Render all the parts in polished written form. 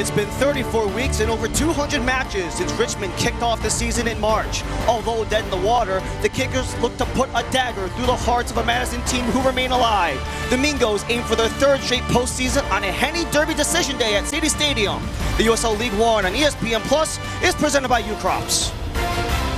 It's been 34 weeks and over 200 matches since Richmond kicked off the season in March. Although dead in the water, the Kickers look to put a dagger through the hearts of a Madison team who remain alive. The Mingos aim for their third straight postseason on a Henny Derby decision day at City Stadium. The USL League One on ESPN Plus is presented by UCrops.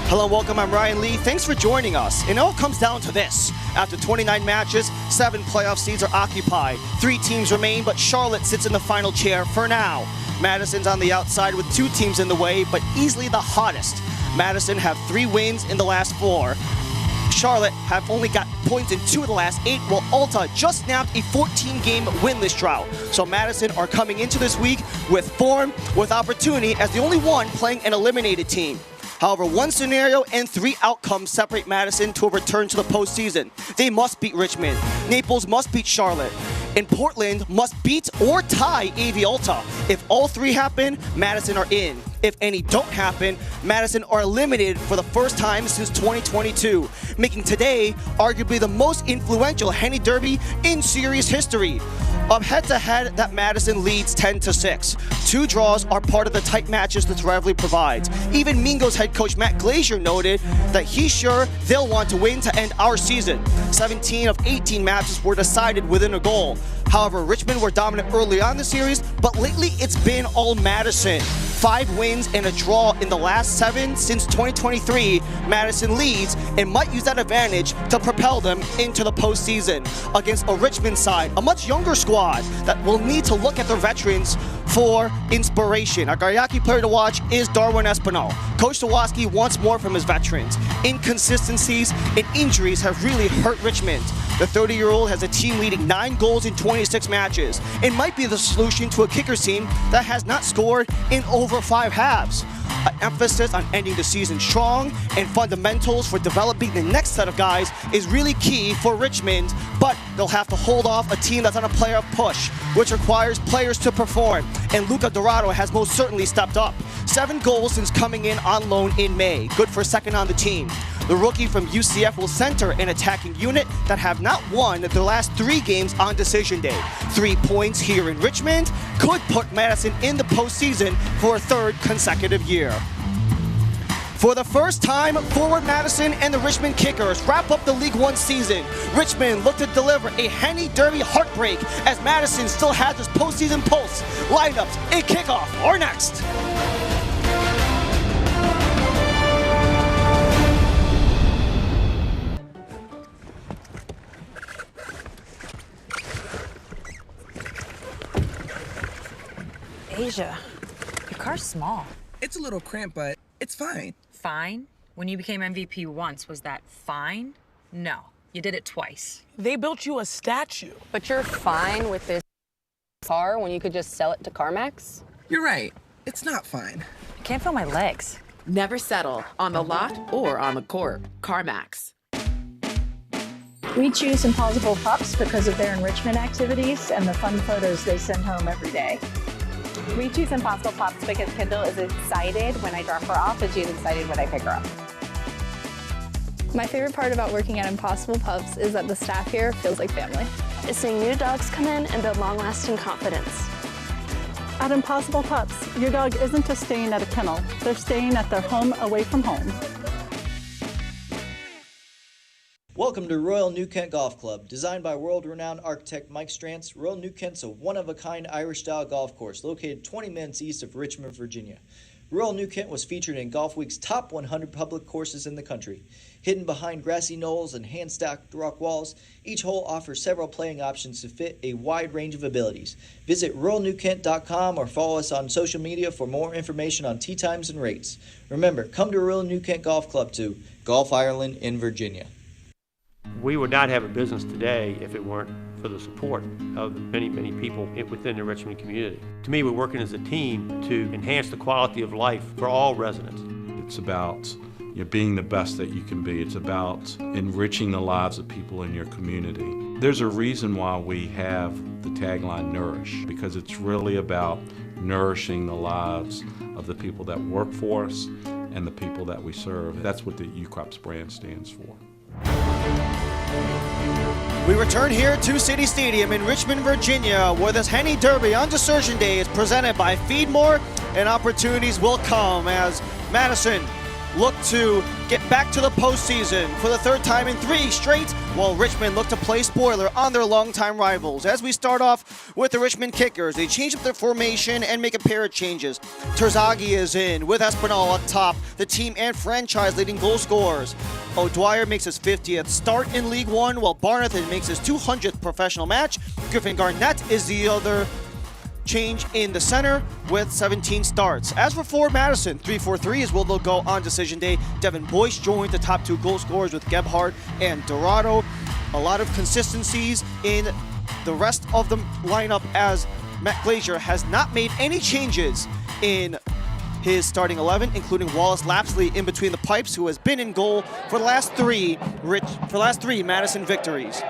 Hello and welcome, I'm Ryan Lee. Thanks for joining us. And it all comes down to this. After 29 matches, 7 playoff seats are occupied. 3 teams remain, but Charlotte sits in the final chair for now. Madison's on the outside with 2 teams in the way, but easily the hottest. Madison have 3 wins in the last 4. Charlotte have only got points in 2 of the last 8, while Alta just snapped a 14-game winless drought. So Madison are coming into this week with form, with opportunity as the only one playing an eliminated team. However, 1 scenario and 3 outcomes separate Madison to a return to the postseason. They must beat Richmond. Naples must beat Charlotte. And Portland must beat or tie AV Alta. If all 3 happen, Madison are in. If any don't happen, Madison are eliminated for the first time since 2022, making today arguably the most influential Henny Derby in series history. Up head-to-head, that Madison leads 10-6. 2 draws are part of the tight matches this rivalry provides. Even Mingos head coach Matt Glazier noted that he's sure they'll want to win to end our season. 17 of 18 matches were decided within a goal. However, Richmond were dominant early on in the series, but lately it's been all Madison. 5 wins and a draw in the last 7 since 2023. Madison leads and might use that advantage to propel them into the postseason against a Richmond side, a much younger squad that will need to look at their veterans for inspiration. Our Gariaki player to watch is Darwin Espinal. Coach Sawaski wants more from his veterans. Inconsistencies and injuries have really hurt Richmond. The 30-year-old has a team leading 9 goals in 26 matches and might be the solution to a Kickers team that has not scored in over 5 halves. An emphasis on ending the season strong and fundamentals for developing the next set of guys is really key for Richmond, but they'll have to hold off a team that's on a playoff push, which requires players to perform, and Luca Dourado has most certainly stepped up. 7 goals since coming in on loan in May, good for second on the team. The rookie from UCF will center an attacking unit that have not won their last 3 games on decision day. 3 points here in Richmond could put Madison in the postseason for a 3rd consecutive year. For the first time, forward Madison and the Richmond Kickers wrap up the League One season. Richmond look to deliver a Henny Derby heartbreak as Madison still has its postseason pulse. Lineups and kickoff are next. Asia, your car's small. It's a little cramped, but it's fine. Fine? When you became MVP once, was that fine? No, you did it twice. They built you a statue. But you're fine with this car when you could just sell it to CarMax? You're right. It's not fine. I can't feel my legs. Never settle, on the lot or on the court. CarMax. We choose Impossible Pups because of their enrichment activities and the fun photos they send home every day. We choose Impossible Pups because Kendall is excited when I drop her off and she's excited when I pick her up. My favorite part about working at Impossible Pups is that the staff here feels like family. It's seeing new dogs come in and build long-lasting confidence. At Impossible Pups, your dog isn't just staying at a kennel, they're staying at their home away from home. Welcome to Royal New Kent Golf Club. Designed by world-renowned architect Mike Strantz, Royal New Kent's a one-of-a-kind Irish-style golf course located 20 minutes east of Richmond, Virginia. Royal New Kent was featured in Golf Week's top 100 public courses in the country. Hidden behind grassy knolls and hand-stacked rock walls, each hole offers several playing options to fit a wide range of abilities. Visit royalnewkent.com or follow us on social media for more information on tee times and rates. Remember, come to Royal New Kent Golf Club to Golf Ireland in Virginia. We would not have a business today if it weren't for the support of the many, many people within the Richmond community. To me, we're working as a team to enhance the quality of life for all residents. It's about being the best that you can be. It's about enriching the lives of people in your community. There's a reason why we have the tagline Nourish, because it's really about nourishing the lives of the people that work for us and the people that we serve. That's what the UCrops brand stands for. We return here to City Stadium in Richmond, Virginia, where this Henny Derby on Desertion Day is presented by Feedmore, and opportunities will come as Madison look to get back to the postseason for the third time in 3 straight, while Richmond look to play spoiler on their longtime rivals. As we start off with the Richmond Kickers, they change up their formation and make a pair of changes. Terzaghi is in with Espinal up top, the team and franchise leading goal scorers. O'Dwyer makes his 50th start in League One, while Barnathan makes his 200th professional match. Griffin Garnett is the other change in the center with 17 starts. As for Ford Madison, 3-4-3 is where they'll go on decision day. Devin Boyce joined the top 2 goal scorers with Billhardt and Dourado. A lot of consistencies in the rest of the lineup as Matt Glazier has not made any changes in his starting 11, including Wallace Lapsley in between the pipes, who has been in goal for the last three Madison victories.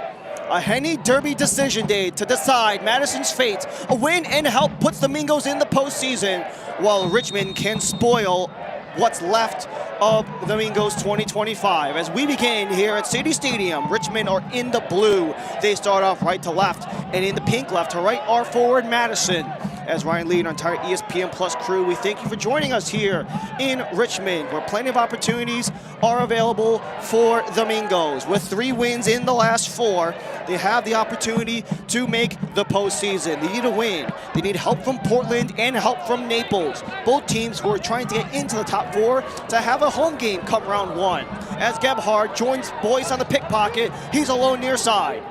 A Henny Derby decision day to decide Madison's fate. A win and help puts the Mingos in the postseason, while Richmond can spoil what's left of the Mingos 2025. As we begin here at City Stadium, Richmond are in the blue. They start off right to left, and in the pink left to right are forward Madison. As Ryan Lee and our entire ESPN Plus crew, we thank you for joining us here in Richmond, where plenty of opportunities are available for the Mingos. With 3 wins in the last 4, they have the opportunity to make the postseason. They need a win. They need help from Portland and help from Naples, both teams who are trying to get into the top 4 to have a home game come round 1. As Gebhardt joins Boyce on the pickpocket, he's alone near side.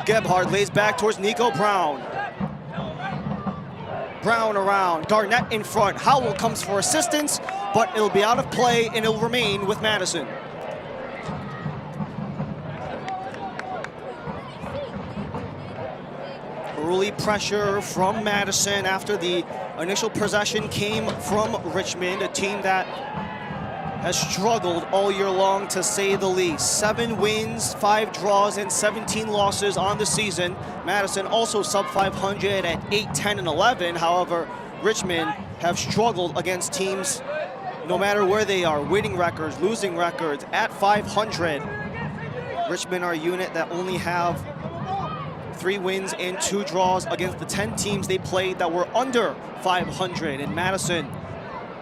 Gebhardt lays back towards Nico Brown. Brown around, Garnett in front. Howell comes for assistance, but it'll be out of play and it'll remain with Madison. Early pressure from Madison after the initial possession came from Richmond, a team that has struggled all year long, to say the least. 7 wins, 5 draws, and 17 losses on the season. Madison also sub 500 at 8, 10, and 11. However, Richmond have struggled against teams no matter where they are, winning records, losing records, at 500. Richmond are a unit that only have 3 wins and 2 draws against the 10 teams they played that were under 500. And Madison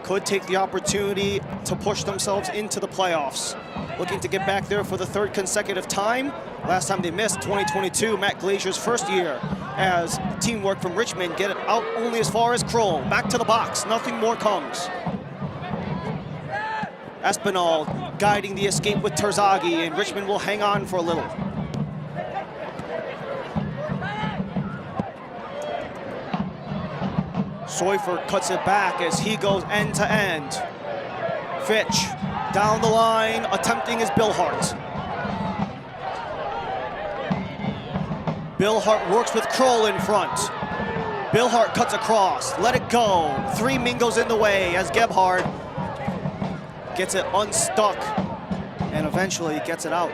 could take the opportunity to push themselves into the playoffs. Looking to get back there for the 3rd consecutive time. Last time they missed, 2022, Matt Glazier's first year, as teamwork from Richmond get it out only as far as Kroll. Back to the box, nothing more comes. Espinal guiding the escape with Terzaghi, and Richmond will hang on for a little. Seufert cuts it back as he goes end to end. Fitch down the line, attempting is Billhardt. Billhardt works with Kroll in front. Billhardt cuts across, let it go. 3 Mingos in the way as Gebhardt gets it unstuck and eventually gets it out.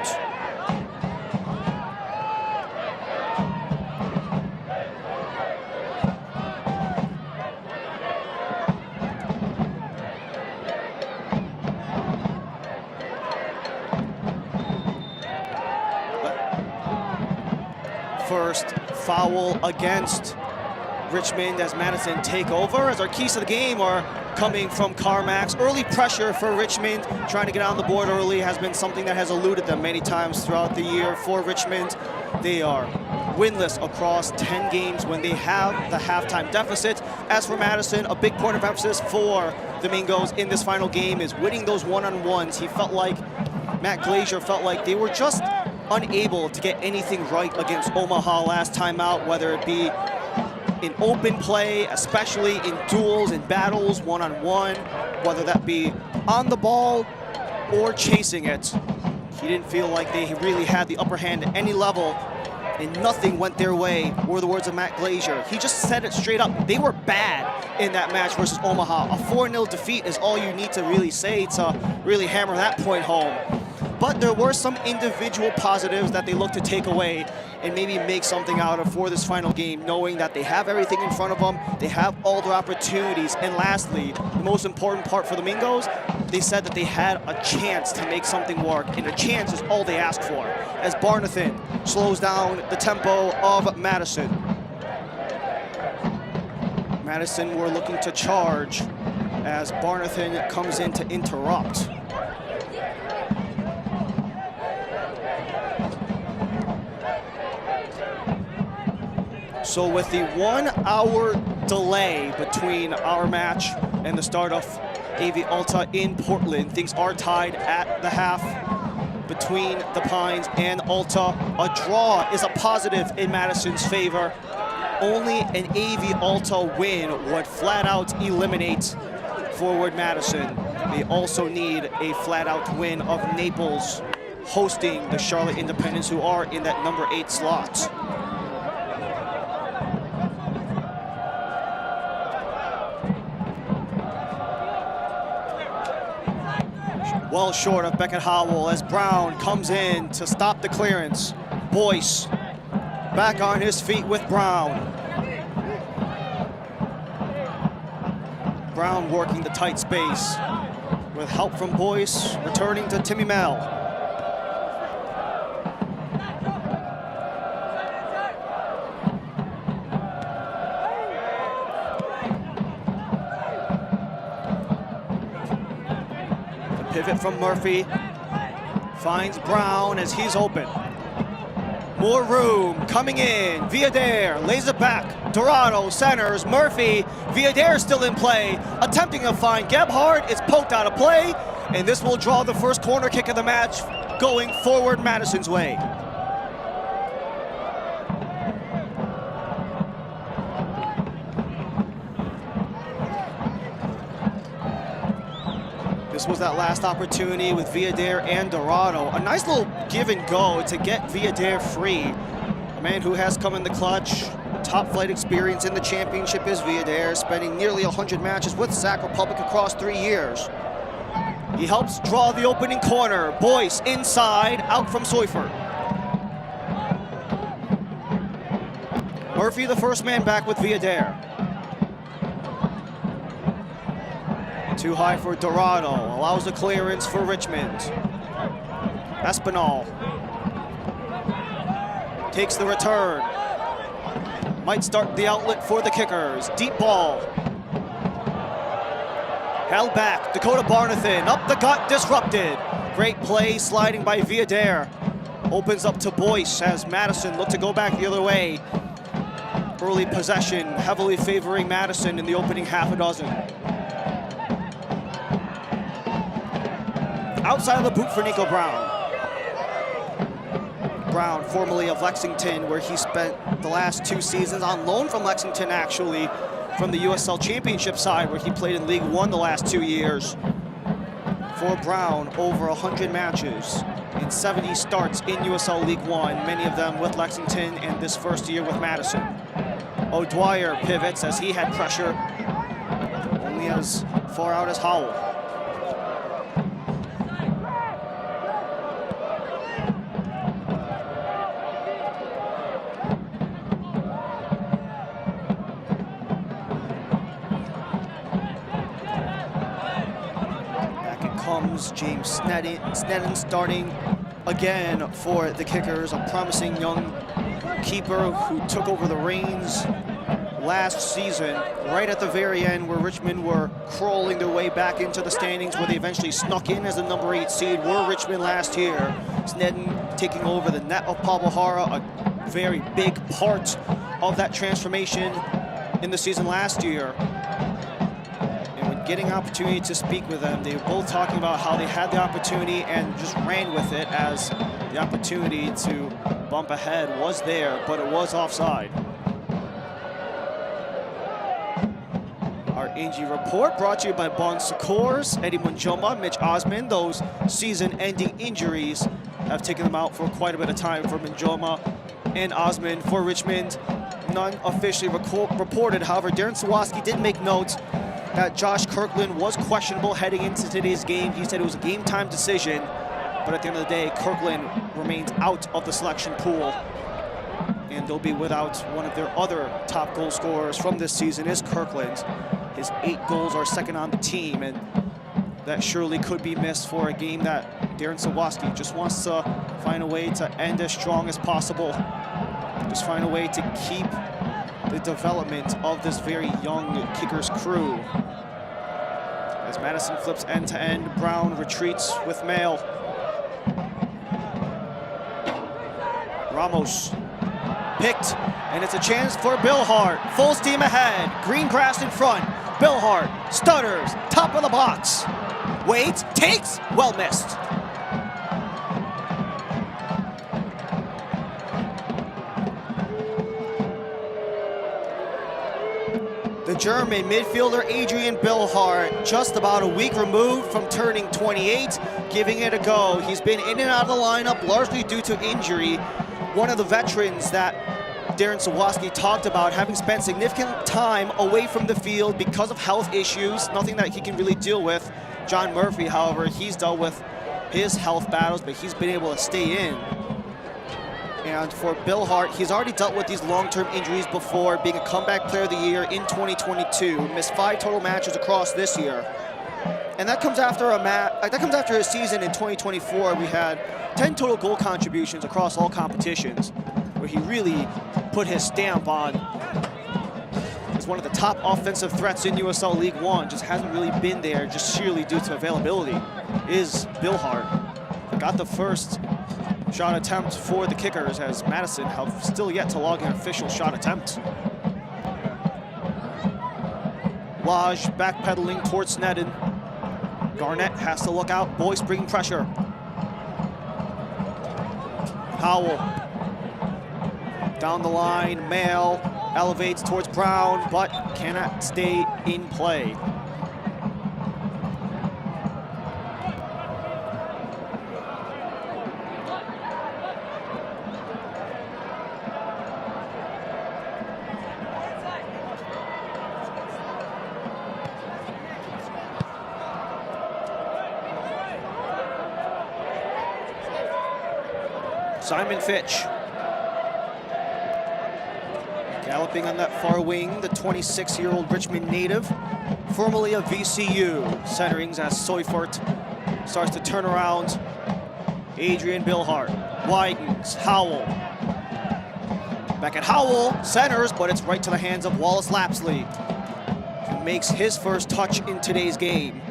First foul against Richmond as Madison take over, as our keys to the game are coming from Carmax. Early pressure for Richmond, trying to get on the board early has been something that has eluded them many times throughout the year. For Richmond, they are winless across 10 games when they have the halftime deficit. As for Madison, a big point of emphasis for the Mingos in this final game is winning those one-on-ones. He felt like, Matt Glazier felt like they were just unable to get anything right against Omaha last time out, whether it be in open play, especially in duels and battles, one-on-one, whether that be on the ball or chasing it. He didn't feel like they really had the upper hand at any level, and nothing went their way, were the words of Matt Glazier. He just said it straight up. They were bad in that match versus Omaha. A 4-0 defeat is all you need to really say to really hammer that point home. But there were some individual positives that they looked to take away and maybe make something out of for this final game, knowing that they have everything in front of them, they have all their opportunities. And lastly, the most important part for the Mingos, they said that they had a chance to make something work, and a chance is all they ask for, as Barnathan slows down the tempo of Madison. Madison were looking to charge as Barnathan comes in to interrupt. So with the 1 hour delay between our match and the start of AV Alta in Portland, things are tied at the half between the Pines and Alta. A draw is a positive in Madison's favor. Only an AV Alta win would flat out eliminate forward Madison. They also need a flat out win of Naples hosting the Charlotte Independents, who are in that number 8 slot. Well short of Beckett Howell as Brown comes in to stop the clearance. Boyce back on his feet with Brown. Brown working the tight space with help from Boyce, returning to Timmy Mel. Pivot from Murphy, finds Brown as he's open. More room coming in, Villader lays it back, Dourado centers, Murphy, Villader still in play, attempting to find Gebhardt, it's poked out of play, and this will draw the first corner kick of the match, going forward Madison's way. This was that last opportunity with Villader and Dourado. A nice little give and go to get Villader free. A man who has come in the clutch. Top flight experience in the championship is Villader, spending nearly 100 matches with Sac Republic across 3 years. He helps draw the opening corner. Boyce inside, out from Seufert. Murphy, the first man back with Villader. Too high for Dourado, allows the clearance for Richmond. Espinal takes the return. Might start the outlet for the kickers. Deep ball. Held back, Dakota Barnathan, up the gut, disrupted. Great play, sliding by Villader. Opens up to Boyce as Madison look to go back the other way. Early possession, heavily favoring Madison in the opening half a dozen. Outside of the boot for Nico Brown. Brown, formerly of Lexington, where he spent the last 2 seasons on loan from Lexington, actually, from the USL Championship side, where he played in League One the last 2 years. For Brown, over 100 matches and 70 starts in USL League One, many of them with Lexington and this first year with Madison. O'Dwyer pivots as he had pressure, only as far out as Howell. James Sneddon starting again for the Kickers, a promising young keeper who took over the reins last season, right at the very end where Richmond were crawling their way back into the standings, where they eventually snuck in as the number 8 seed, were Richmond last year. Sneddon taking over the net of Pablo Jara, a very big part of that transformation in the season last year. Getting opportunity to speak with them, they were both talking about how they had the opportunity and just ran with it, as the opportunity to bump ahead was there, but it was offside. Our injury report brought to you by Bon Secours, Eddie Munjoma, Mitch Osman. Those season-ending injuries have taken them out for quite a bit of time for Munjoma and Osman. For Richmond, none officially reported. However, Darren Sawaski did make note that Josh Kirkland was questionable heading into today's game. He said it was a game-time decision, but at the end of the day, Kirkland remains out of the selection pool. And they'll be without one of their other top goal scorers from this season is Kirkland. His 8 goals are second on the team, and that surely could be missed for a game that Darren Sawaski just wants to find a way to end as strong as possible. Just find a way to keep the development of this very young Kickers crew. As Madison flips end to end, Brown retreats with Mail. Ramos picked, and it's a chance for Billhardt. Full steam ahead, green grass in front. Billhardt stutters, top of the box. Waits, takes, well missed. The German midfielder Adrian Billhardt, just about a week removed from turning 28, giving it a go. He's been in and out of the lineup largely due to injury. One of the veterans that Darren Sawaski talked about having spent significant time away from the field because of health issues, nothing that he can really deal with. John Murphy, however, he's dealt with his health battles, but he's been able to stay in. And for Billhardt, he's already dealt with these long-term injuries before, being a comeback player of the year in 2022, missed 5 total matches across this year. And that comes after a season in 2024. We had 10 total goal contributions across all competitions, where he really put his stamp on as one of the top offensive threats in USL League One. Just hasn't really been there, just sheerly due to availability, is Billhardt. Got the first shot attempt for the Kickers, as Madison have still yet to log an official shot attempt. Lodge backpedaling towards Sneddon. Garnett has to look out. Boyce bringing pressure. Howell down the line. Mail elevates towards Brown, but cannot stay in play. Simon Fitch. Galloping on that far wing, the 26-year-old Richmond native, formerly of VCU. Centerings as Seufert starts to turn around. Adrian Billhardt widens. Howell. Back at Howell, centers, but it's right to the hands of Wallace Lapsley, who makes his first touch in today's game.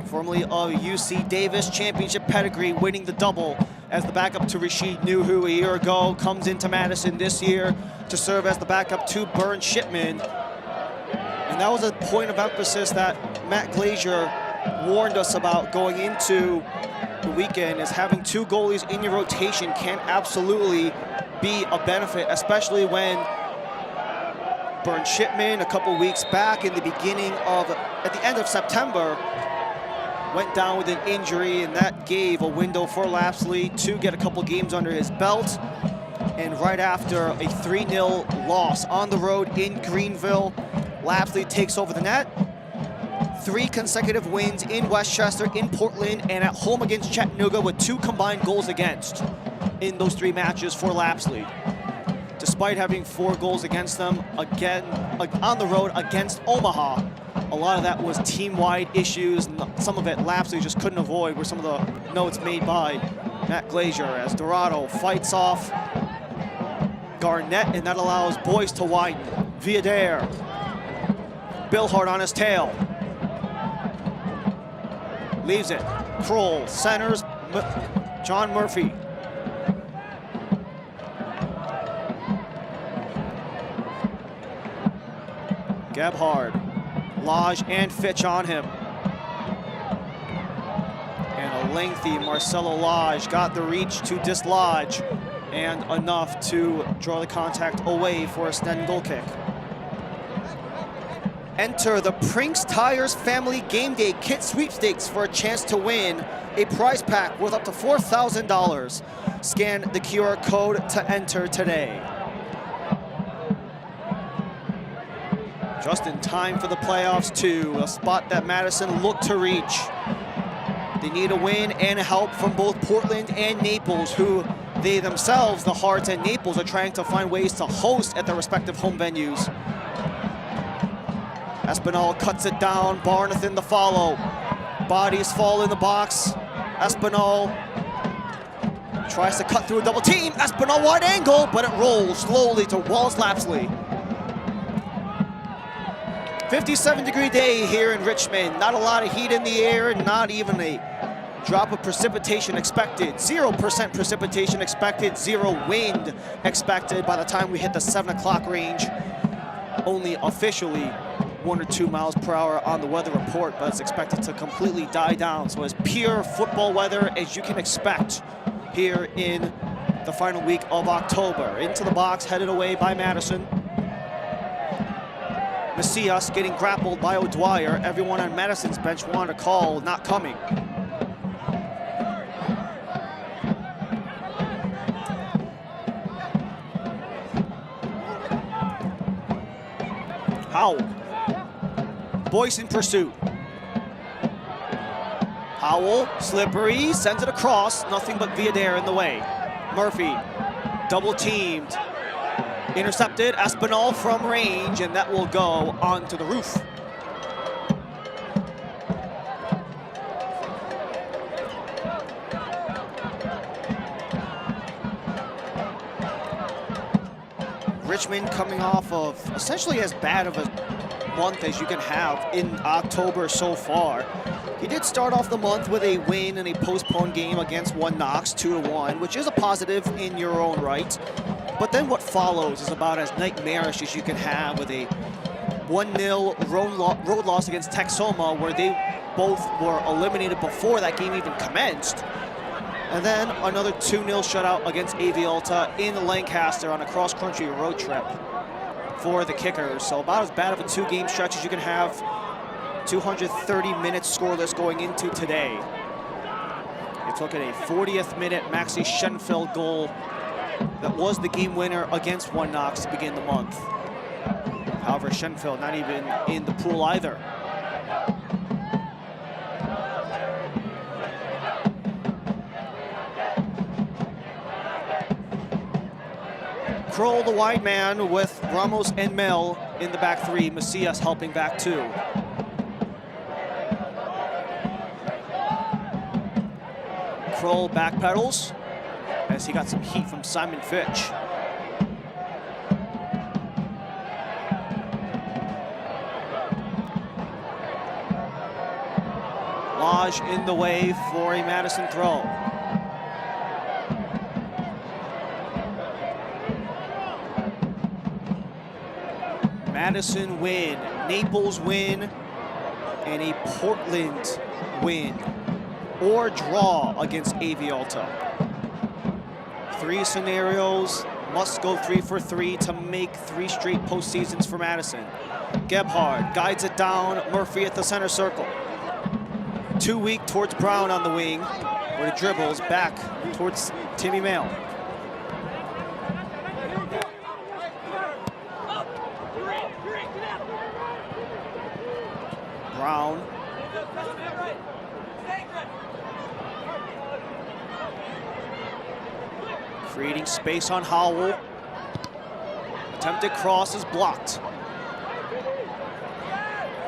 Formerly of UC Davis Championship pedigree, winning the double as the backup to Rashid Nuhu a year ago, comes into Madison this year to serve as the backup to Burn Shipman. And that was a point of emphasis that Matt Glazier warned us about going into the weekend, is having 2 goalies in your rotation can absolutely be a benefit, especially when Burn Shipman a couple weeks back at the end of September, went down with an injury, and that gave a window for Lapsley to get a couple games under his belt. And right after a 3-0 loss on the road in Greenville, Lapsley takes over the net. 3 consecutive wins in Westchester, in Portland, and at home against Chattanooga, with 2 combined goals against in those 3 matches for Lapsley. Despite having 4 goals against them, again on the road against Omaha, a lot of that was team-wide issues, and some of it Lapsley just couldn't avoid, were some of the notes made by Matt Glazier, as Dourado fights off Garnett, and that allows Boyce to widen. Viadair. Billhardt on his tail. Leaves it. Kroll centers. John Murphy. Gebhard. Lodge and Fitch on him. And a lengthy Marcelo Lodge got the reach to dislodge, and enough to draw the contact away for a Sneddon goal kick. Enter the Prinks Tires Family Game Day Kit Sweepstakes for a chance to win a prize pack worth up to $4,000. Scan the QR code to enter today. Just in time for the playoffs too, a spot that Madison looked to reach. They need a win and help from both Portland and Naples, who They themselves, the Hearts and Naples, are trying to find ways to host at their respective home venues. Espinal cuts it down, Barnathan the follow. Bodies fall in the box. Espinal tries to cut through a double team. Espinal wide angle, but it rolls slowly to Wallace Lapsley. 57-degree day here in Richmond. Not a lot of heat in the air, not even a drop of precipitation expected. 0% precipitation expected, 0 wind expected by the time we hit the 7 o'clock range. Only officially 1 or 2 miles per hour on the weather report, but it's expected to completely die down. So as pure football weather as you can expect here in the final week of October. Into the box, headed away by Madison. Macias getting grappled by O'Dwyer. Everyone on Madison's bench wanted a call, not coming. Howell. Boyce in pursuit. Howell, slippery, sends it across. Nothing but Villader in the way. Murphy, double teamed. Intercepted, Espinal from range, and that will go onto the roof. Richmond coming off of essentially as bad of a month as you can have in October so far. He did start off the month with a win in a postponed game against One Knox, 2-1, which is a positive in your own right. But then what follows is about as nightmarish as you can have with a 1-0 road loss against Texoma, where they both were eliminated before that game even commenced. And then another 2-0 shutout against Avialta in Lancaster on a cross-country road trip for the Kickers. So about as bad of a 2-game stretch as you can have. 230 minutes scoreless going into today. It took it a 40th minute Maxi Schenfeld goal that was the game winner against One Knox to begin the month. However, Schenfeld not even in the pool either. Kroll, the wide man, with Ramos and Mel in the back three. Macias helping back two. Kroll backpedals as he got some heat from Simon Fitch. Lodge in the way for a Madison throw. Madison win, Naples win, and a Portland win or draw against Avialta. 3 scenarios, must go 3 for 3 to make 3 straight postseasons for Madison. Gebhard guides it down, Murphy at the center circle. 2 weak towards Brown on the wing, where it dribbles back towards Timmy Mail. Brown. Creating space on Howell. Attempted cross is blocked.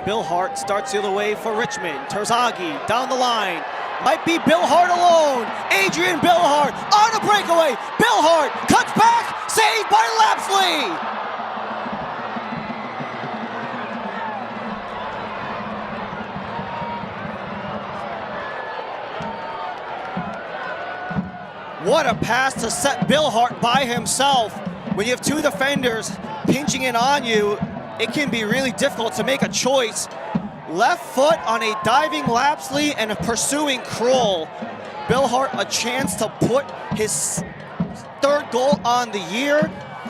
Billhardt starts the other way for Richmond. Terzaghi down the line. Might be Billhardt alone. Adrian Billhardt on a breakaway. Billhardt cuts back. Saved by Lapsley. What a pass to set Billhardt by himself. When you have 2 defenders pinching in on you, it can be really difficult to make a choice. Left foot on a diving Lapsley and a pursuing Kroll. Billhardt a chance to put his 3rd goal on the year.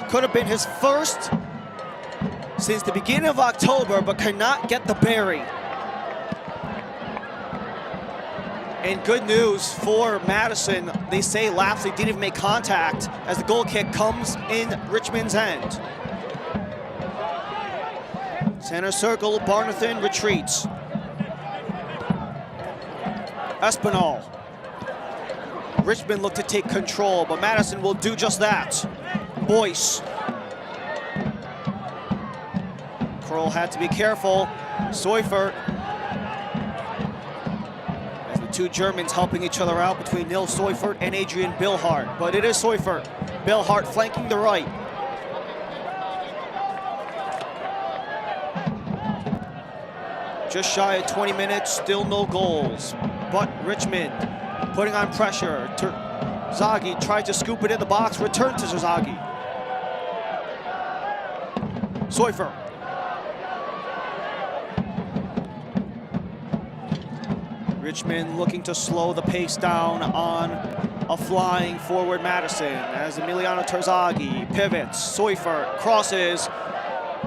Could have been his 1st since the beginning of October, but could not get the berry. And good news for Madison, they say Lapsley didn't even make contact as the goal kick comes in Richmond's end. Center circle, Barnathan retreats. Espinal. Richmond look to take control, but Madison will do just that. Boyce. Kroll had to be careful. Seufert. As the two Germans helping each other out between Nils Seufert and Adrian Billhardt. But it is Seufert. Billhardt flanking the right. Just shy of 20 minutes, still no goals. But Richmond putting on pressure. Terzaghi tried to scoop it in the box, return to Terzaghi. Seufert. Richmond looking to slow the pace down on a flying forward Madison as Emiliano Terzaghi pivots. Seufert crosses.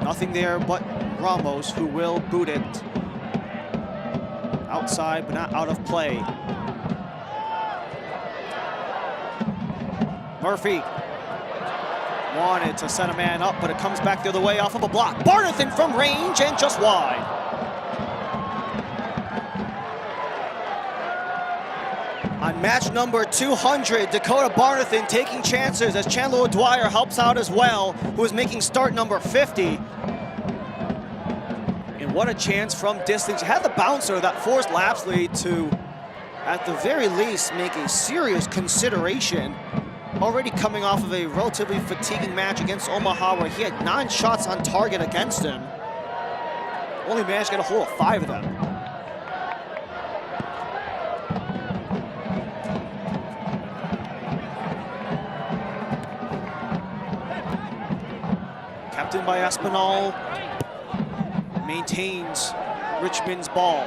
Nothing there but Ramos, who will boot it. Outside, but not out of play. Murphy wanted to set a man up, but it comes back the other way off of a block. Barnathan from range and just wide. On match number 200, Dakota Barnathan taking chances as Chandler O'Dwyer helps out as well, who is making start number 50. And what a chance from distance. You had the bouncer that forced Lapsley to, at the very least, make a serious consideration. Already coming off of a relatively fatiguing match against Omaha where he had 9 shots on target against him. Only managed to get a hold of 5 of them. Captained by Espinal, maintains Richmond's ball.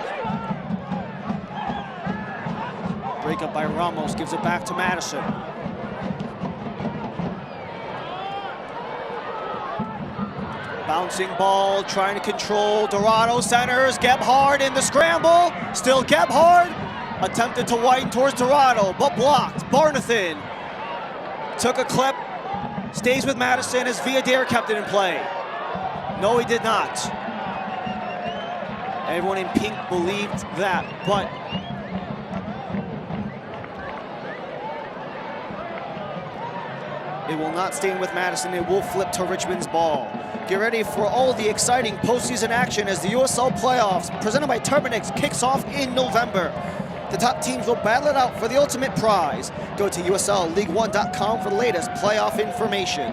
Breakup by Ramos, gives it back to Madison. Bouncing ball, trying to control. Dourado centers, Gebhard in the scramble. Still Gebhard. Attempted to widen towards Dourado, but blocked. Barnathan took a clip. Stays with Madison as Villader kept it in play. No, he did not. Everyone in pink believed that, but it will not stay with Madison. It will flip to Richmond's ball. Get ready for all the exciting postseason action as the USL playoffs, presented by Turbinex, kicks off in November. The top teams will battle it out for the ultimate prize. Go to USLLeague1.com for the latest playoff information.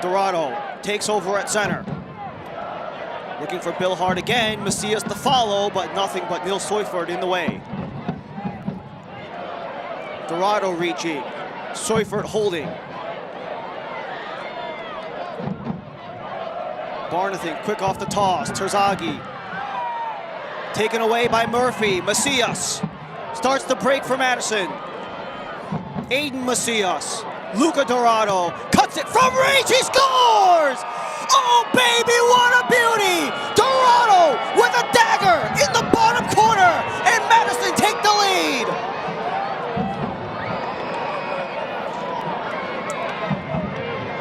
Dourado takes over at center. Looking for Billhardt again. Macias to follow, but nothing but Nils Seufert in the way. Dourado reaching. Seufert holding. Barnathan quick off the toss. Terzaghi taken away by Murphy. Macias starts the break for Madison. Aiden Macias. Luca Dourado cuts it from range, he scores! Oh baby, what a beauty! Dourado with a dagger in the bottom corner, and Madison take the lead!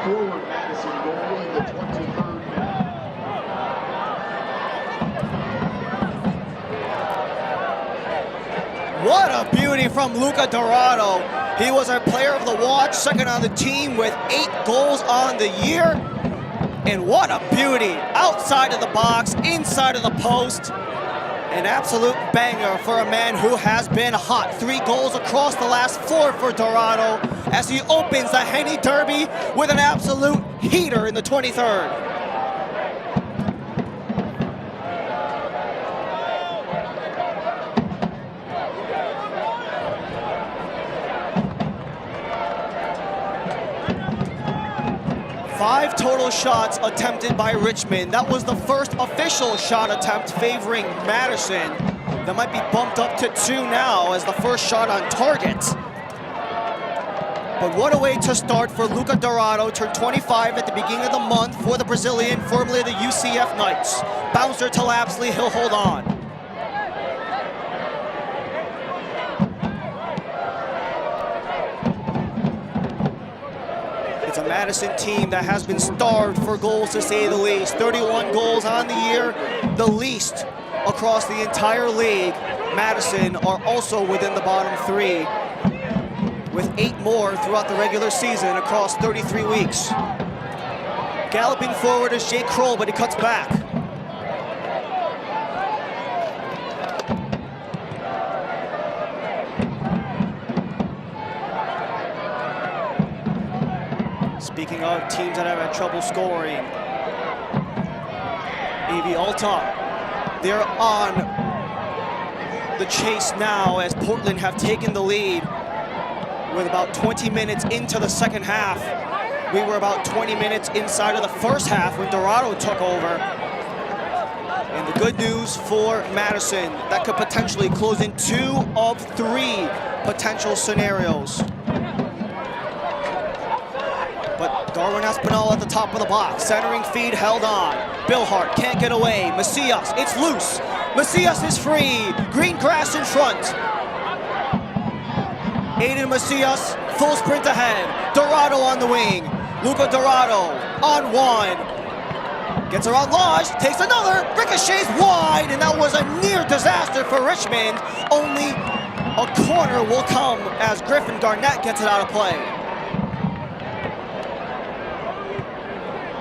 Forward Madison goal in the 23rd minute. What a beauty from Luca Dourado. He was our player of the watch, second on the team with 8 goals on the year. And what a beauty. Outside of the box, inside of the post. An absolute banger for a man who has been hot. 3 goals across the last 4 for Dourado as he opens the Henny Derby with an absolute heater in the 23rd. 5 total shots attempted by Richmond. That was the first official shot attempt favoring Madison. That might be bumped up to 2 now as the first shot on target. But what a way to start for Luca Dourado, turned 25 at the beginning of the month for the Brazilian, formerly the UCF Knights. Bouncer to Lapsley, he'll hold on. It's a Madison team that has been starved for goals, to say the least. 31 goals on the year, the least across the entire league. Madison are also within the bottom 3, with 8 more throughout the regular season across 33 weeks. Galloping forward is Jake Kroll, but he cuts back. Speaking of teams that have had trouble scoring, AV Alta, they're on the chase now as Portland have taken the lead with about 20 minutes into the second half. We were about 20 minutes inside of the first half when Dourado took over. And the good news for Madison, that could potentially close in 2 of 3 potential scenarios. But Darwin Espinal at the top of the box, centering feed held on. Billhardt can't get away. Macias, it's loose. Macias is free. Green grass in front. Aiden Macias, full sprint ahead. Dourado on the wing. Luca Dourado on 1. Gets around Lodge, takes another, ricochets wide, and that was a near disaster for Richmond. Only a corner will come as Griffin Garnett gets it out of play.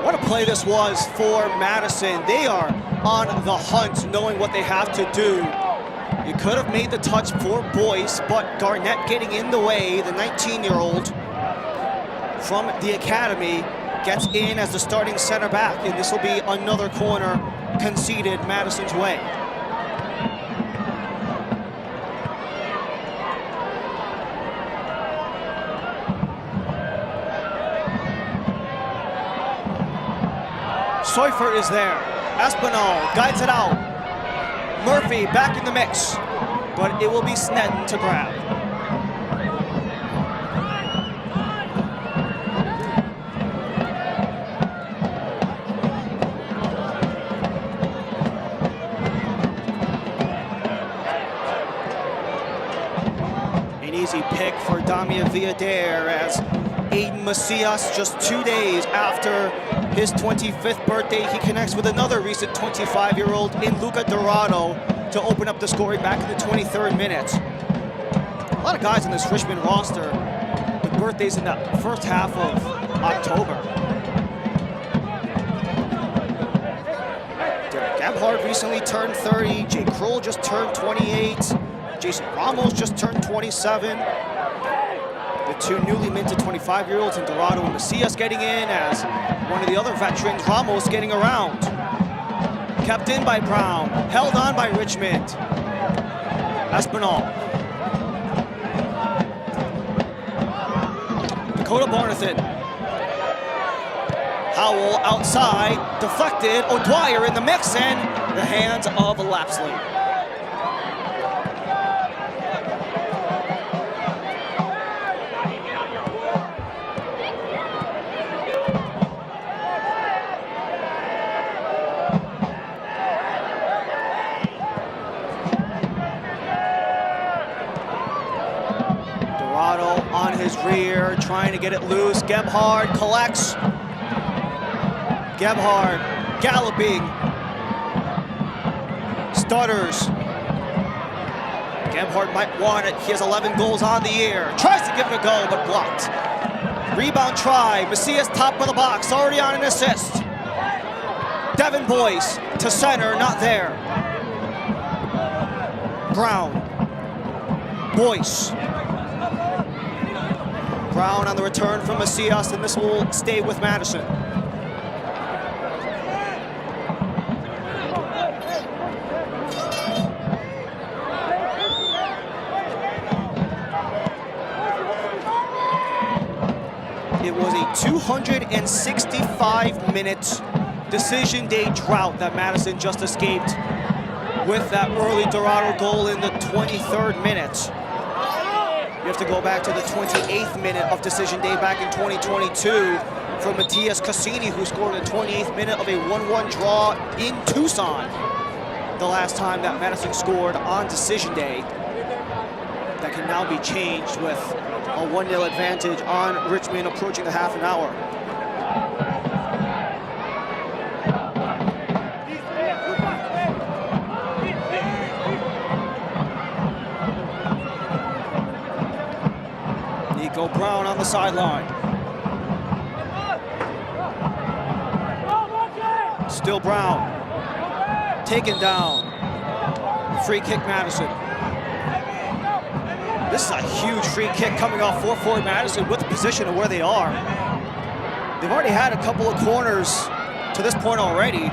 What a play this was for Madison. They are on the hunt, knowing what they have to do. You could have made the touch for Boyce, but Garnett getting in the way, the 19-year-old from the Academy, gets in as the starting center back, and this will be another corner conceded Madison's way. Seufer is there. Espinal guides it out. Murphy back in the mix, but it will be Snedden to grab. An easy pick for Damia Villader as Aiden Macias, just 2 days after his 25th birthday, he connects with another recent 25-year-old in Luca Dourado to open up the scoring back in the 23rd minute. A lot of guys in this Richmond roster with birthdays in the first half of October. Derek Gebhardt recently turned 30. Jake Kroll just turned 28. Jason Ramos just turned 27. The 2 newly minted 25-year-olds in Dourado and Macias getting in, as one of the other veterans, Ramos, getting around. Kept in by Brown, held on by Richmond. Espinal. Dakota Barnathan. Howell outside, deflected. O'Dwyer in the mix, and the hands of Lapsley. On his rear, trying to get it loose. Gebhardt collects. Gebhardt galloping. Stutters. Gebhardt might want it. He has 11 goals on the year. Tries to give it a go, but blocked. Rebound try. Macias top of the box, already on an assist. Devin Boyce to center, not there. Brown. Boyce. Brown on the return from Macias, and this will stay with Madison. it was a 265-minute decision day drought that Madison just escaped with that early Dourado goal in the 23rd minute. You have to go back to the 28th minute of decision day back in 2022 from Matias Cassini, who scored in the 28th minute of a 1-1 draw in Tucson. The last time that Madison scored on decision day. That can now be changed with a 1-0 advantage on Richmond approaching the half an hour. Nico Brown on the sideline. Still Brown. Taken down. Free kick Madison. This is a huge free kick coming off 4-4 Madison with the position of where they are. They've already had a couple of corners to this point already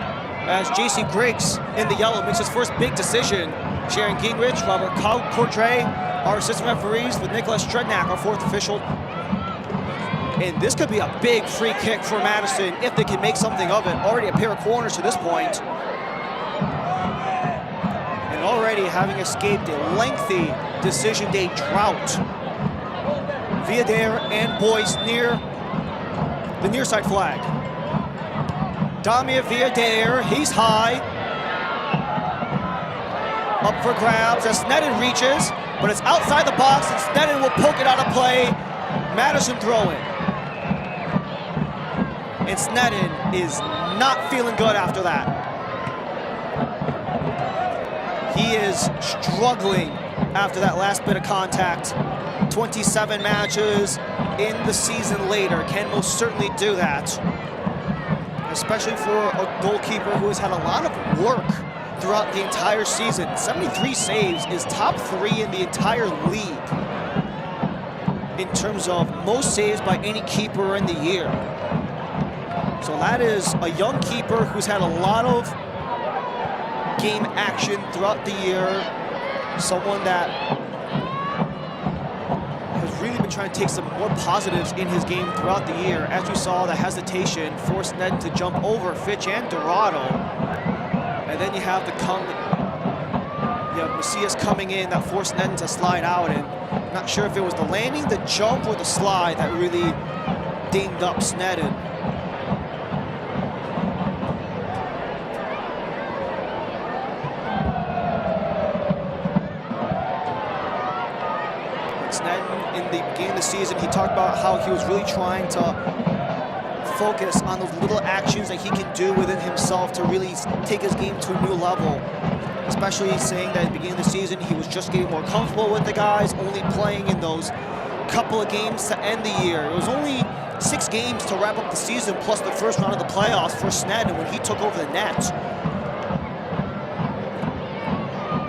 as JC Griggs in the yellow makes his first big decision. Sharon Gingrich, Robert Cordray, our assistant referees with Nicholas Strednak, our fourth official. And this could be a big free kick for Madison if they can make something of it. Already a pair of corners to this point. And already having escaped a lengthy decision day drought. Villader and Boyce near the near side flag. Damir Villader, he's high. Up for grabs as Sneddon reaches, but it's outside the box and Sneddon will poke it out of play. Madison throw it. And Sneddon is not feeling good after that. He is struggling after that last bit of contact. 27 matches in the season later can most certainly do that. Especially for a goalkeeper who has had a lot of work throughout the entire season. 73 saves is top 3 in the entire league in terms of most saves by any keeper in the year. So that is a young keeper who's had a lot of game action throughout the year. Someone that has really been trying to take some more positives in his game throughout the year. As you saw, the hesitation forced Sneddon to jump over Fitch and Dourado. And then you have Macias coming in that forced Sneddon to slide out. And I'm not sure if it was the landing, the jump, or the slide that really dinged up Sneddon. In the beginning of the season, he talked about how he was really trying to focus on those little actions that he can do within himself to really take his game to a new level. Especially saying that at the beginning of the season, he was just getting more comfortable with the guys, only playing in those couple of games to end the year. It was only 6 games to wrap up the season, plus the first round of the playoffs for Sneddon when he took over the net.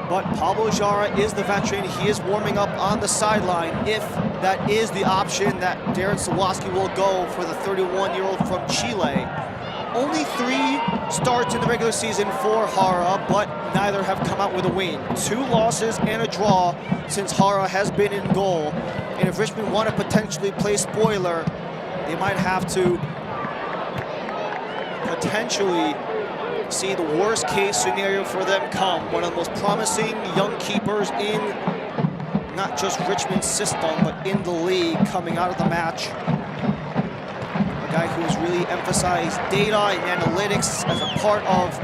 But Pablo Jara is the veteran. He is warming up on the sideline if that is the option that Darren Sawaski will go for the 31-year-old from Chile. Only 3 starts in the regular season for Jara, but neither have come out with a win. 2 losses and a draw since Jara has been in goal. And if Richmond want to potentially play spoiler, they might have to potentially see the worst case scenario for them come. One of the most promising young keepers in not just Richmond's system, but in the league coming out of the match. A guy who has really emphasized data and analytics as a part of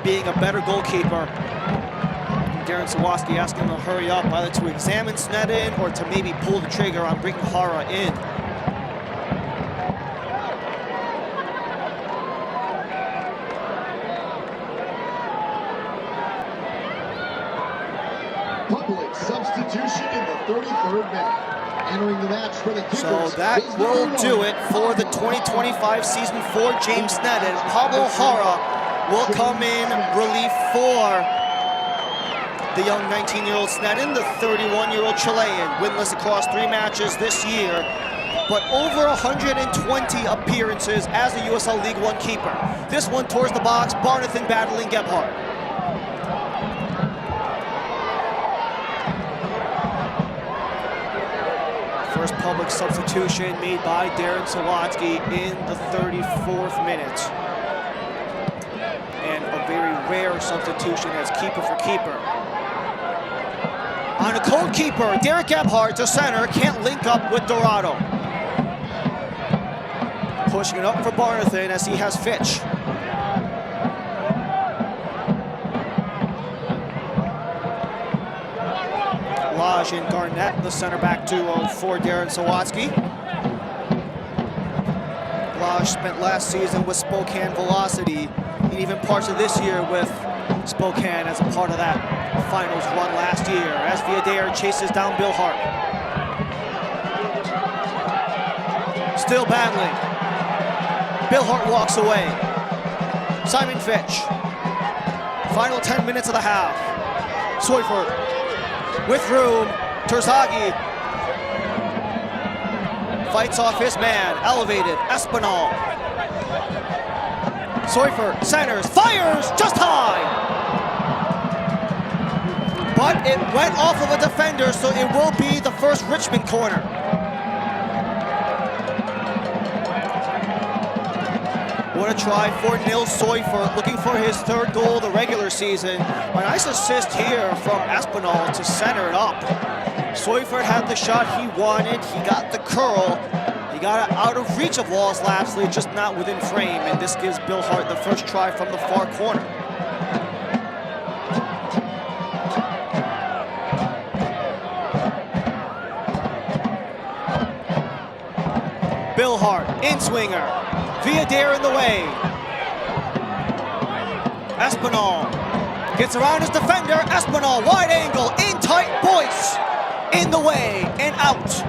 being a better goalkeeper. And Darren Sawaski asking him to hurry up, either to examine Sneddon or to maybe pull the trigger on bringing Jara in. Public substitution in the 33rd minute. Entering the match for the Kickers. So that will do it for the 2025 season for James Sneddon. Pablo Jara will come in relief for the young 19-year-old Sneddon, the 31-year-old Chilean, winless across 3 matches this year, but over 120 appearances as a USL League One keeper. This one towards the box, Barnathan battling Gebhardt. First Republic substitution made by Darren Sawatsky in the 34th minute. And a very rare substitution as keeper for keeper. On a cold keeper, Derek Gebhardt to center, can't link up with Dourado. Pushing it up for Barnathan as he has Fitch. Lodge and Garnett, the center back duo for Darren Sawatsky. Lodge spent last season with Spokane Velocity, and even parts of this year with Spokane as a part of that finals run last year, as Villader chases down Billhardt. Still battling. Billhardt walks away. Simon Fitch. Final 10 minutes of the half. Seufert with room. Terzaghi fights off his man. Elevated. Espinal. Seufert centers, fires, just high. But it went off of a defender, so it will be the first Richmond corner. What a try for Nils Seufert, looking for his third goal of the regular season. A nice assist here from Espinal to center it up. Seufert had the shot he wanted, he got the curl. He got it out of reach of Wallace Lapsley, just not within frame, and this gives Billhardt the first try from the far corner. Billhardt, in-swinger. Villader in the way. Espinal gets around his defender. Espinal, wide angle, in tight, Boyce in the way and out.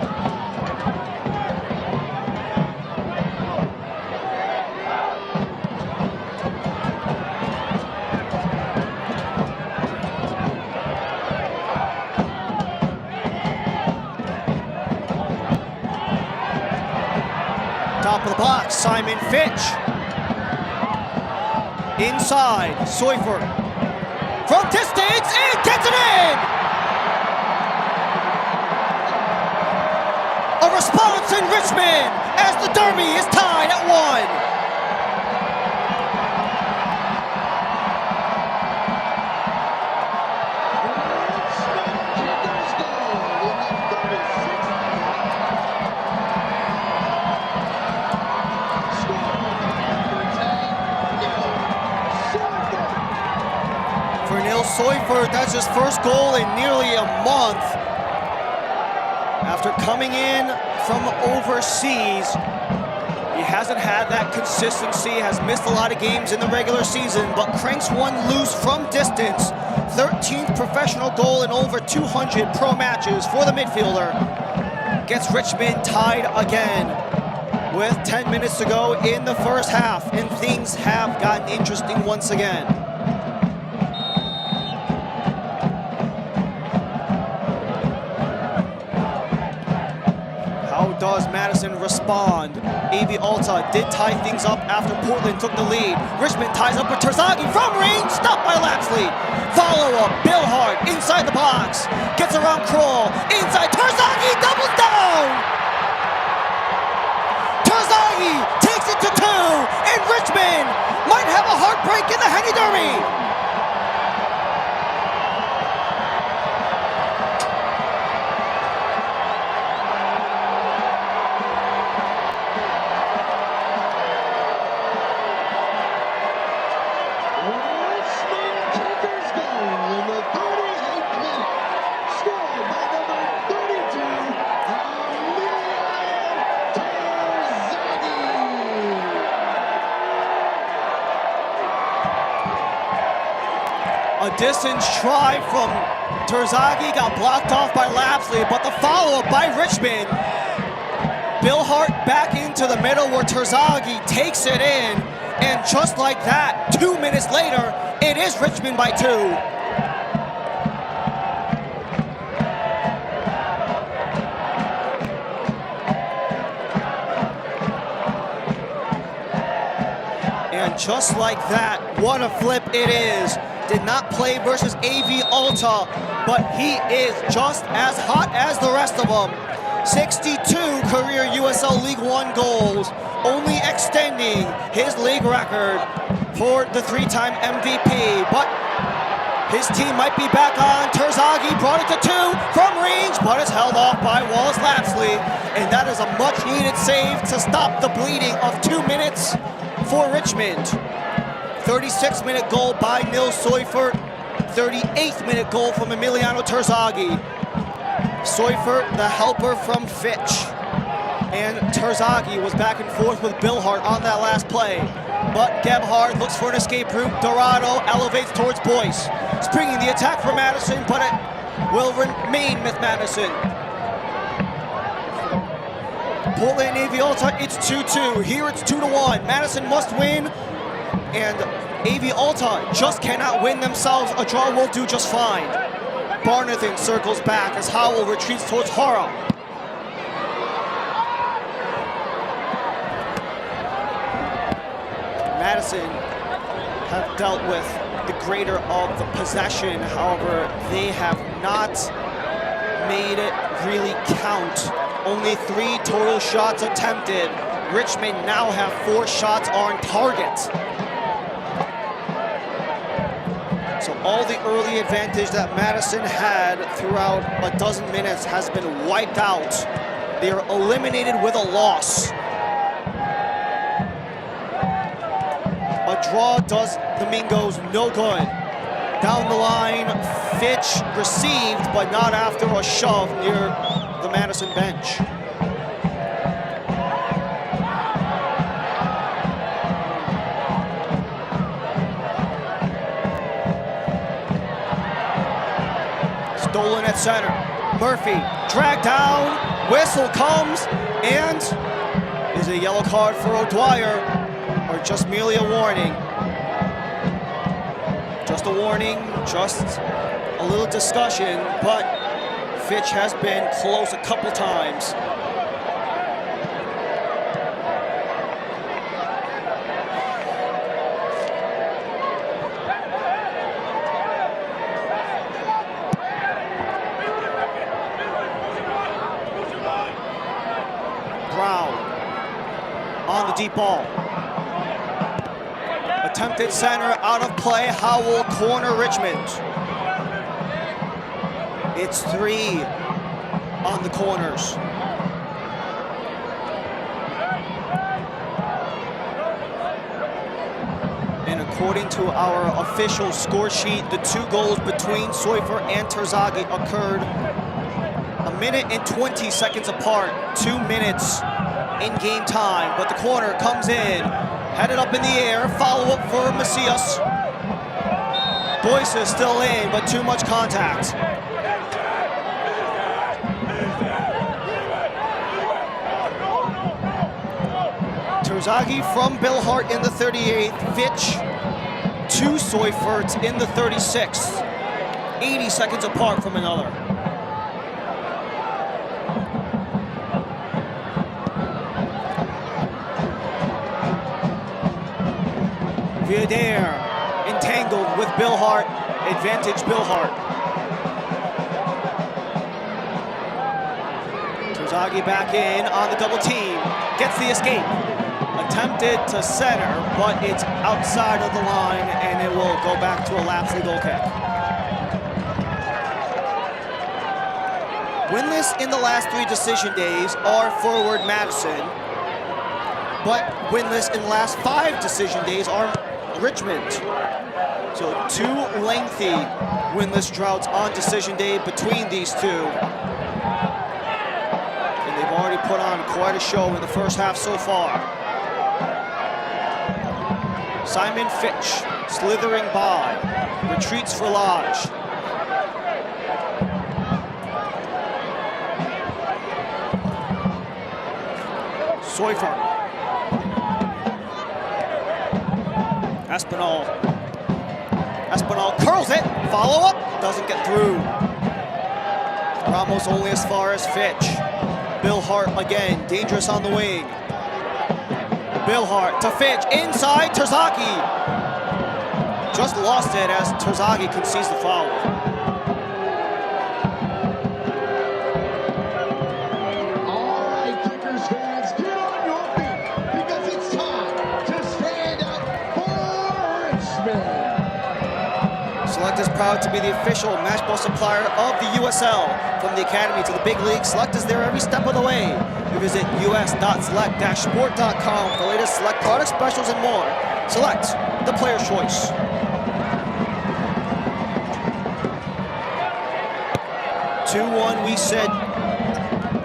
Top of the box, Simon Fitch. Inside, Seufert. From distance, and gets it in! A response in Richmond as the Derby is tied at 1. Seufert, that's his first goal in nearly a month. After coming in from overseas, he hasn't had that consistency, has missed a lot of games in the regular season, but cranks one loose from distance. 13th professional goal in over 200 pro matches for the midfielder. Gets Richmond tied again with 10 minutes to go in the first half, and things have gotten interesting once again. Does Madison respond? A.V. Alta did tie things up after Portland took the lead. Richmond ties up with Terzaghi from range, stopped by Lapsley. Follow-up, Billhardt inside the box. Gets around Kroll, inside, Terzaghi doubles down! Terzaghi takes it to 2, and Richmond might have a heartbreak in the Henny Derby. A distance try from Terzaghi got blocked off by Lapsley, but the follow-up by Richmond. Billhardt back into the middle where Terzaghi takes it in, and just like that, 2 minutes later, it is Richmond by 2. And just like that, what a flip it is. Did not play versus A.V. Alta, but he is just as hot as the rest of them. 62 career USL League One goals, only extending his league record for the three-time MVP. But his team might be back on. Terzaghi brought it to 2 from range, but it's held off by Wallace Lapsley. And that is a much-needed save to stop the bleeding of 2 minutes for Richmond. 36-minute goal by Nils Seufert. 38th minute goal from Emiliano Terzaghi. Seufert, the helper from Fitch. And Terzaghi was back and forth with Billhardt on that last play. But Gebhardt looks for an escape route. Dourado elevates towards Boyce. Springing the attack for Madison, but it will remain with Madison. Portland Navy Alta, it's 2-2. Here it's 2-1. Madison must win, and AV Alta just cannot win themselves. A draw will do just fine. Barnathan circles back as Howell retreats towards Hara. Madison have dealt with the greater of the possession. However, they have not made it really count. Only 3 total shots attempted. Richmond now have 4 shots on target. So all the early advantage that Madison had throughout a dozen minutes has been wiped out. They are eliminated with a loss. A draw does the Mingos no good. Down the line, Fitch received, but not after a shove near the Madison bench. Stolen at center. Murphy dragged down, whistle comes, and is a yellow card for O'Dwyer. Or just merely a warning. Just a warning, just a little discussion, but Fitch has been close a couple times. Brown on the deep ball. Attempted center, out of play. Howell, corner, Richmond. It's 3 on the corners. And according to our official score sheet, the 2 goals between Seufert and Terzaghi occurred 1 minute and 20 seconds apart. 2 minutes in game time, but the corner comes in. Headed up in the air, follow-up for Macias. Boyce is still in, but too much contact. Terzaghi from Billhardt in the 38th, Fitch to Seufert in the 36th. 80 seconds apart from another. Viader entangled with Billhardt. Advantage Billhardt. Terzaghi back in on the double team. Gets the escape. Attempted to center, but it's outside of the line, and it will go back to a Lapsley goal kick. Winless in the last 3 decision days are forward Madison, but winless in the last 5 decision days are Richmond. So 2 lengthy winless droughts on decision day between these 2. And they've already put on quite a show in the first half so far. Simon Fitch slithering by, retreats for Lodge. Seufert. Espinal curls it, follow up, doesn't get through. Ramos only as far as Fitch. Billhardt again, dangerous on the wing. Billhardt to Fitch, inside, Terzaghi. Just lost it as Terzaghi concedes the foul. All right, Select is proud to be the official match ball supplier of the USL. From the Academy to the big league, Select is there every step of the way. You visit us.select-sport.com for the latest Select product specials and more. Select, the player's choice. We said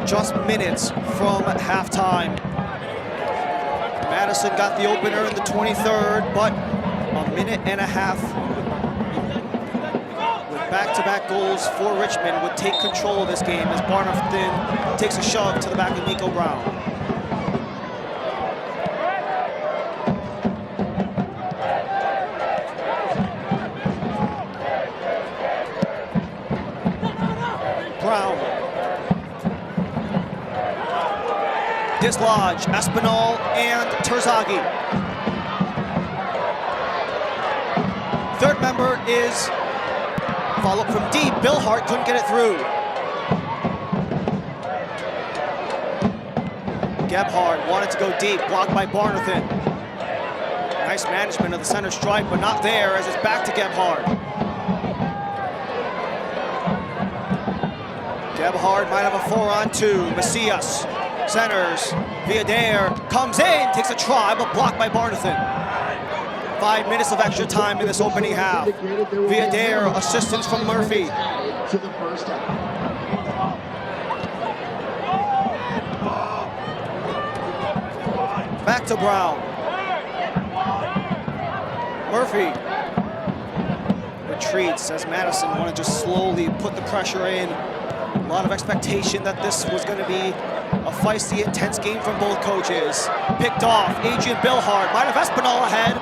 just minutes from halftime. Madison got the opener in the 23rd, but a minute and a half with back-to-back goals for Richmond would take control of this game as Barnathan takes a shove to the back of Nico Brown. Dislodge, Espinal, and Terzaghi. Third member is follow-up from deep. Billhardt couldn't get it through. Gebhard wanted to go deep, blocked by Barnathan. Nice management of the center stripe, but not there as it's back to Gebhard. Gebhard might have a 4-on-2. Macias centers. Villader comes in, takes a try, but blocked by Barnathan. 5 minutes of extra time in this opening half. Villader, assistance from Murphy. To the first half. Back to Brown. Murphy retreats as Madison wanted to just slowly put the pressure in. A lot of expectation that this was going to be a feisty, intense game from both coaches. Picked off, Adrian Billhardt, might have Espinal ahead,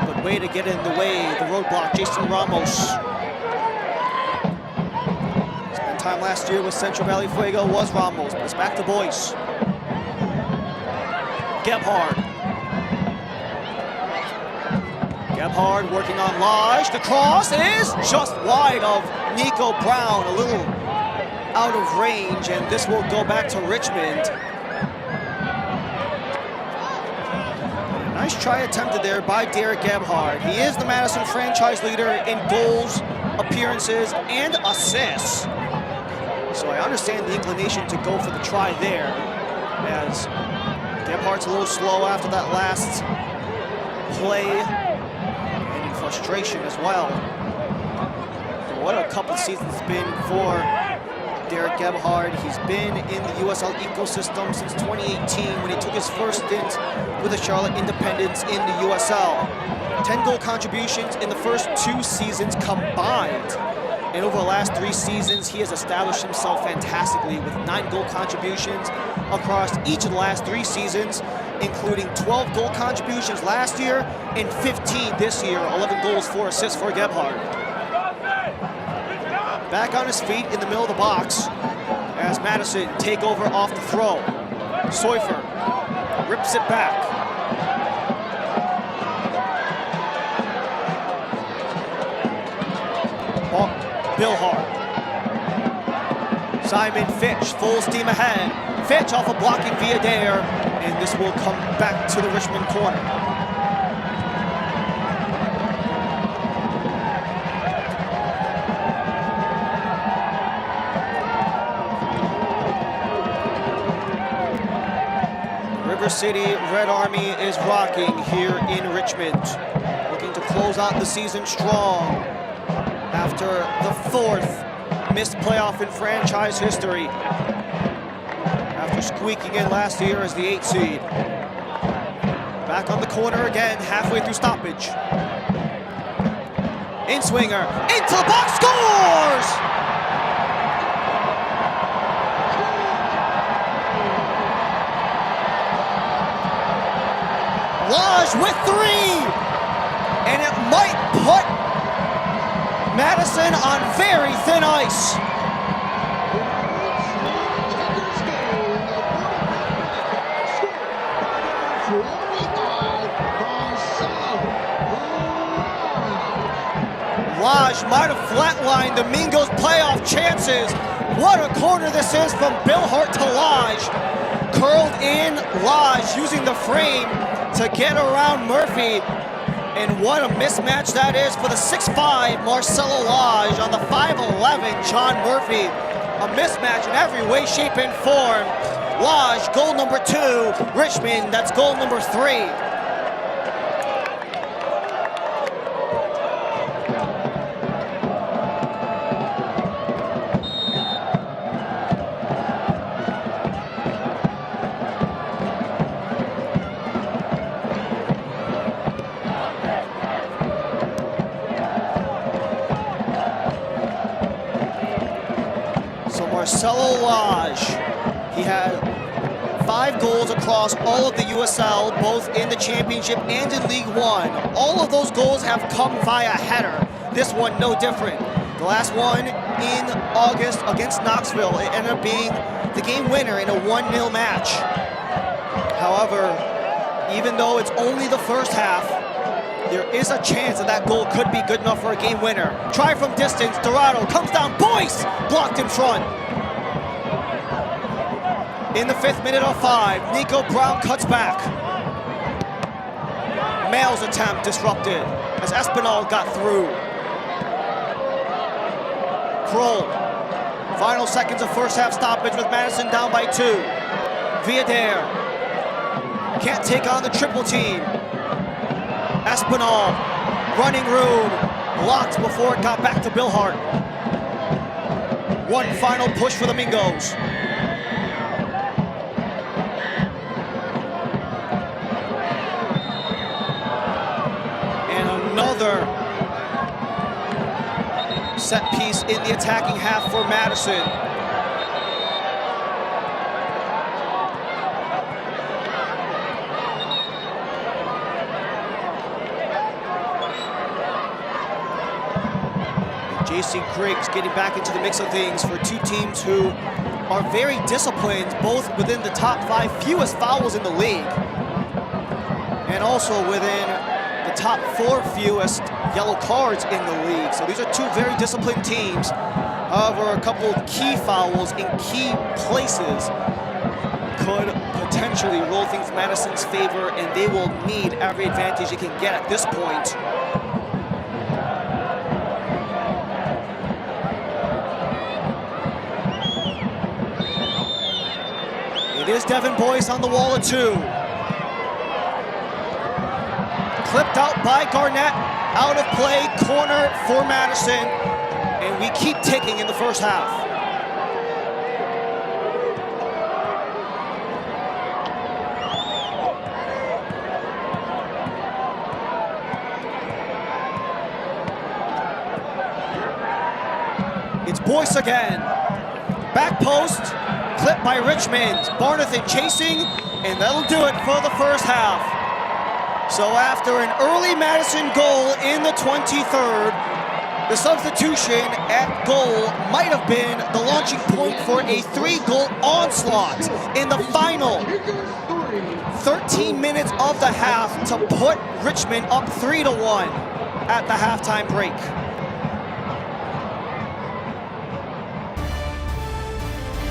but way to get in the way, the roadblock, Jason Ramos. Spent time last year with Central Valley Fuego was Ramos, but it's back to Boyce. Gebhard. Gebhard working on Lodge. The cross is just wide of Nico Brown, a little out of range, and this will go back to Richmond. Nice try attempted there by Derek Gebhard. He is the Madison franchise leader in goals, appearances, and assists. So I understand the inclination to go for the try there, as Gebhard's a little slow after that last play, and in frustration as well. But what a couple seasons it's been for Derek Gebhard. He's been in the USL ecosystem since 2018 when he took his first stint with the Charlotte Independents in the USL. 10 goal contributions in the first 2 seasons combined. And over the last 3 seasons, he has established himself fantastically with 9 goal contributions across each of the last 3 seasons, including 12 goal contributions last year and 15 this year, 11 goals, 4 assists for Gebhard. Back on his feet in the middle of the box as Madison take over off the throw. Seufer rips it back. Billhardt. Simon Fitch, full steam ahead. Fitch off a blocking Villader, and this will come back to the Richmond corner. River City Red Army is rocking here in Richmond, looking to close out the season strong after the 4th missed playoff in franchise history, after squeaking in last year as the 8th seed. Back on the corner again, halfway through stoppage. In-swinger, into the box, scores! Lodge with 3, and it might put Madison on very thin ice. Lodge might have flatlined the Mingos' playoff chances. What a corner this is from Billhardt to Lodge. Curled in, Lodge using the frame to get around Murphy. And what a mismatch that is for the 6'5" Marcelo Lage on the 5'11" John Murphy. A mismatch in every way, shape, and form. Lage, goal number 2. Richmond, that's goal number 3. Marcelo Lage, he had 5 goals across all of the USL, both in the Championship and in League One. All of those goals have come via header. This one, no different. The last one in August against Knoxville, it ended up being the game winner in a 1-0 match. However, even though it's only the first half, there is a chance that that goal could be good enough for a game winner. Try from distance, Dourado comes down, Boyce! Blocked in front. In the 5th minute of 5, Nico Brown cuts back. Mail's attempt disrupted as Espinal got through. Kroll. Final seconds of first half stoppage with Madison down by 2. Villader can't take on the triple team. Espinal, running room, blocked before it got back to Billhardt. One final push for the Mingos. And another set piece in the attacking half for Madison. J.C. Griggs getting back into the mix of things for 2 teams who are very disciplined, both within the top 5 fewest fouls in the league, and also within the top 4 fewest yellow cards in the league. So these are 2 very disciplined teams. However, a couple of key fouls in key places could potentially roll things in Madison's favor, and they will need every advantage they can get at this point. It is Devin Boyce on the wall at 2. Clipped out by Garnett, out of play, corner for Madison, and we keep ticking in the first half. It's Boyce again. Back post, clipped by Richmond. Barnathan chasing, and that'll do it for the first half. So after an early Madison goal in the 23rd, the substitution at goal might have been the launching point for a 3-goal onslaught in the final 13 minutes of the half to put Richmond up 3-1 at the halftime break.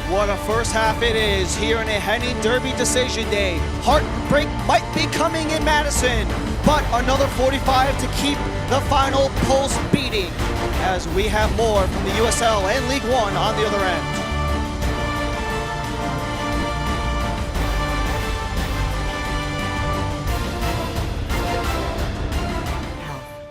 What a first half it is here in a Henning Derby decision day. Heartbreak might be coming in Madison, but another 45 to keep the final pulse beating as we have more from the USL and League One on the other end.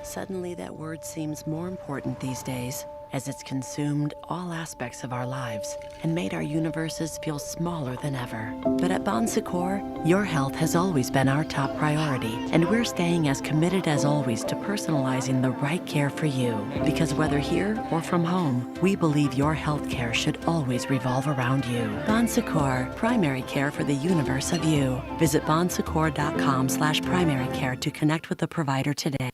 Suddenly that word seems more important these days, as it's consumed all aspects of our lives and made our universes feel smaller than ever. But at Bon Secours, your health has always been our top priority, and we're staying as committed as always to personalizing the right care for you. Because whether here or from home, we believe your health care should always revolve around you. Bon Secours, primary care for the universe of you. Visit bonsecours.com/primary care to connect with the provider today.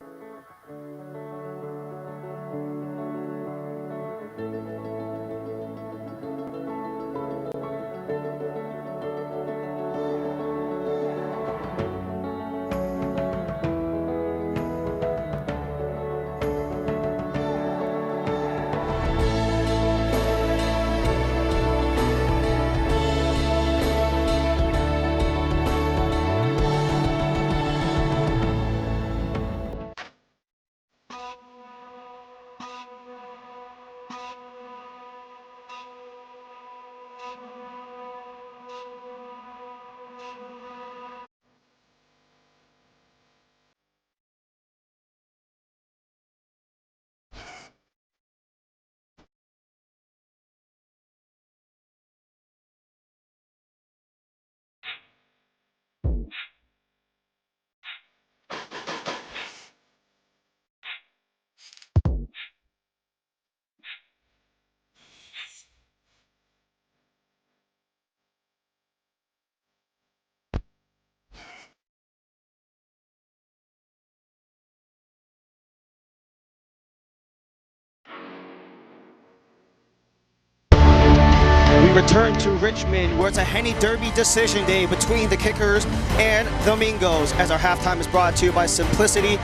return to Richmond, where it's a Henny Derby decision day between the Kickers and the Mingos, as our halftime is brought to you by Simplicity.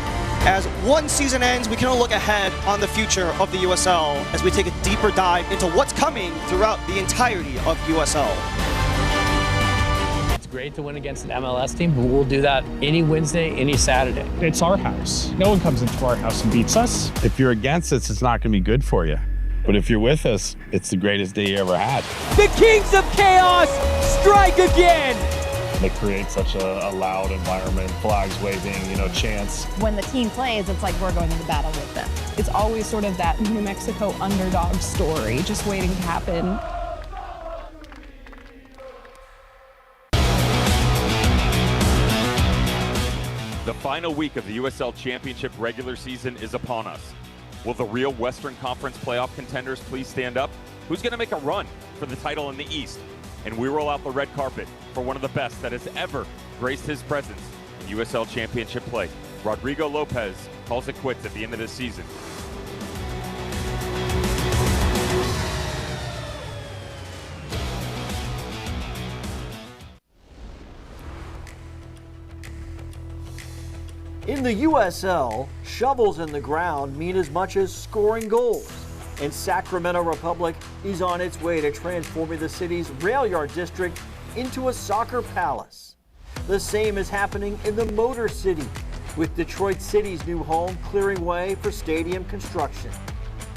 As one season ends, we can all look ahead on the future of the USL as we take a deeper dive into what's coming throughout the entirety of USL. It's great to win against an MLS team, but we'll do that any Wednesday, any Saturday. It's our house. No one comes into our house and beats us. If you're against us, it's not going to be good for you. But if you're with us, it's the greatest day you ever had. The Kings of Chaos strike again! They create such a loud environment, flags waving, chants. When the team plays, it's like we're going to the battle with them. It's always sort of that New Mexico underdog story just waiting to happen. The final week of the USL Championship regular season is upon us. Will the real Western Conference playoff contenders please stand up? Who's going to make a run for the title in the East? And we roll out the red carpet for one of the best that has ever graced his presence in USL Championship play. Rodrigo Lopez calls it quits at the end of this season. In the USL, shovels in the ground mean as much as scoring goals. And Sacramento Republic is on its way to transforming the city's rail yard district into a soccer palace. The same is happening in the Motor City, with Detroit City's new home clearing way for stadium construction.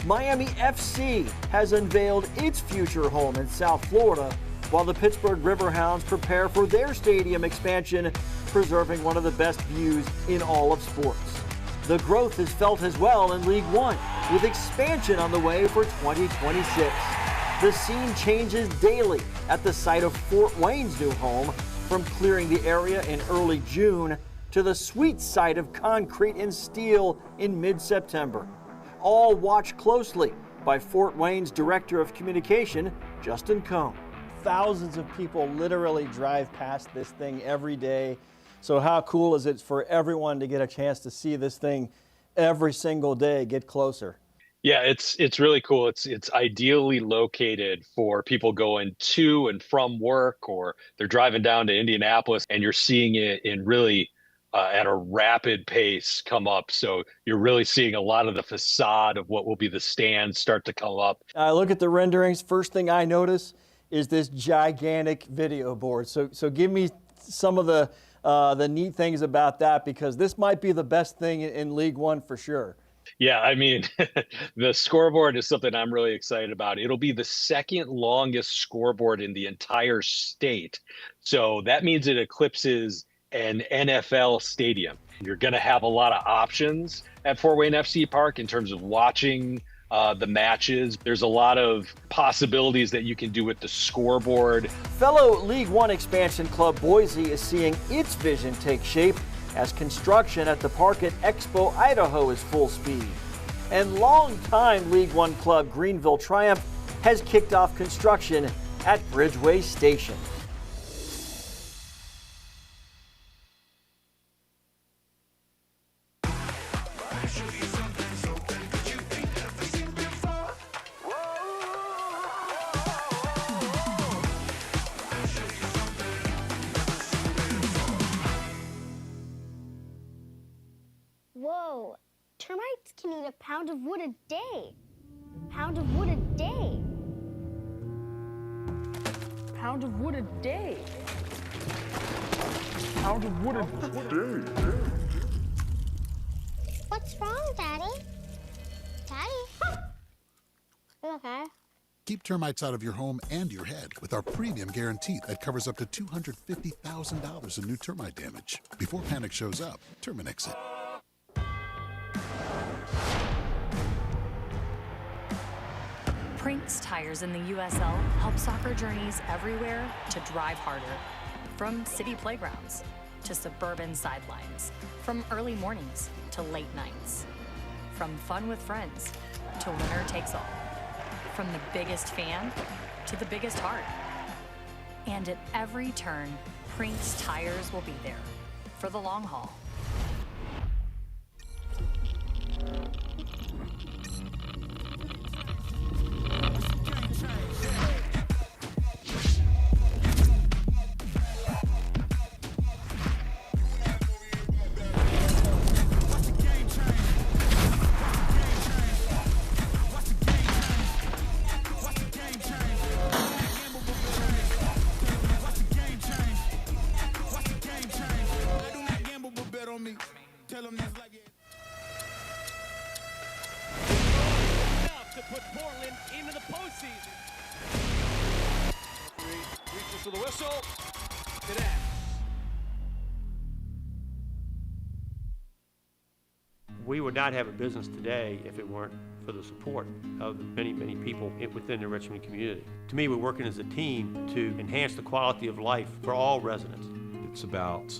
Miami FC has unveiled its future home in South Florida, while the Pittsburgh Riverhounds prepare for their stadium expansion, preserving one of the best views in all of sports. The growth is felt as well in League One, with expansion on the way for 2026. The scene changes daily at the site of Fort Wayne's new home, from clearing the area in early June to the sweet sight of concrete and steel in mid-September. All watched closely by Fort Wayne's Director of Communication, Justin Cohn. Thousands of people literally drive past this thing every day. So how cool is it for everyone to get a chance to see this thing every single day get closer? Yeah, it's really cool. It's ideally located for people going to and from work, or they're driving down to Indianapolis, and you're seeing it in really at a rapid pace come up. So you're really seeing a lot of the facade of what will be the stands start to come up. I look at the renderings. First thing I notice is this gigantic video board. So give me some of the neat things about that, because this might be the best thing in League One for sure. Yeah, I mean, the scoreboard is something I'm really excited about. It'll be the second longest scoreboard in the entire state. So that means it eclipses an NFL stadium. You're going to have a lot of options at Fort Wayne FC Park in terms of watching the matches. There's a lot of possibilities that you can do with the scoreboard. Fellow League One expansion club Boise is seeing its vision take shape as construction at the park at Expo, Idaho is full speed. And longtime League One club Greenville Triumph has kicked off construction at Bridgeway Station. Whoa, termites can eat a pound of wood a day. Pound of wood a day. Pound of wood a day. Pound of wood a day. What's wrong, Daddy? Daddy? You okay? Keep termites out of your home and your head with our premium guarantee that covers up to $250,000 in new termite damage. Before panic shows up, Terminix it. Prinks Tires in the USL help soccer journeys everywhere to drive harder. From city playgrounds to suburban sidelines. From early mornings to late nights. From fun with friends to winner takes all. From the biggest fan to the biggest heart. And at every turn, Prinks Tires will be there for the long haul. To put Portland into the postseason. Reaches for the whistle. It ends. We would not have a business today if it weren't for the support of the many, many people within the Richmond community. To me, we're working as a team to enhance the quality of life for all residents. It's about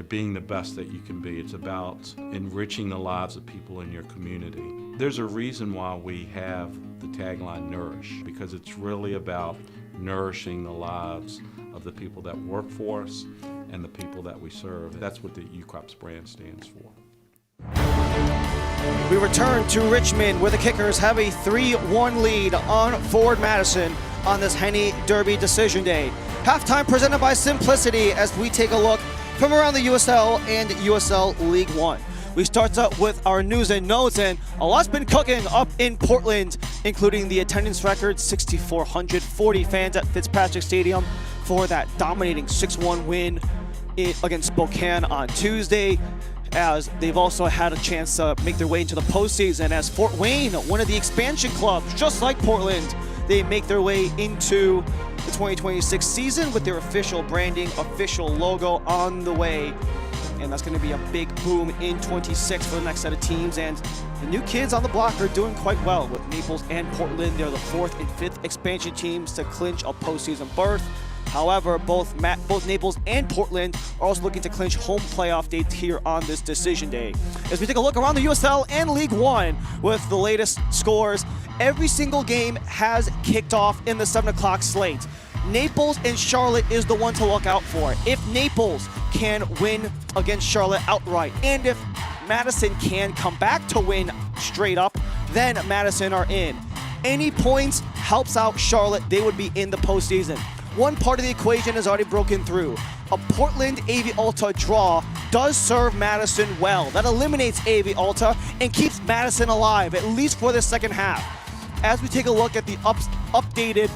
being the best that you can be. It's about enriching the lives of people in your community. There's a reason why we have the tagline Nourish, because it's really about nourishing the lives of the people that work for us and the people that we serve. That's what the UCrops brand stands for. We return to Richmond, where the Kickers have a 3-1 lead on Ford Madison on this Henny Derby decision day. Halftime presented by Simplicity as we take a look from around the USL and USL League One. We start up with our news and notes, and a lot's been cooking up in Portland, including the attendance record, 6,440 fans at Fitzpatrick Stadium for that dominating 6-1 win against Spokane on Tuesday, as they've also had a chance to make their way into the postseason as Fort Wayne, one of the expansion clubs, just like Portland, they make their way into the 2026 season with their official branding, official logo on the way. And that's going to be a big boom in 26 for the next set of teams. And the new kids on the block are doing quite well with Naples and Portland. They're the 4th and 5th expansion teams to clinch a postseason berth. However, both Naples and Portland are also looking to clinch home playoff dates here on this decision day. As we take a look around the USL and League One with the latest scores, every single game has kicked off in the 7 o'clock slate. Naples and Charlotte is the one to look out for. If Naples can win against Charlotte outright, and if Madison can come back to win straight up, then Madison are in. Any points helps out Charlotte. They would be in the postseason. One part of the equation has already broken through. A Portland AV Alta draw does serve Madison well. That eliminates AV Alta and keeps Madison alive, at least for the second half. As we take a look at the updated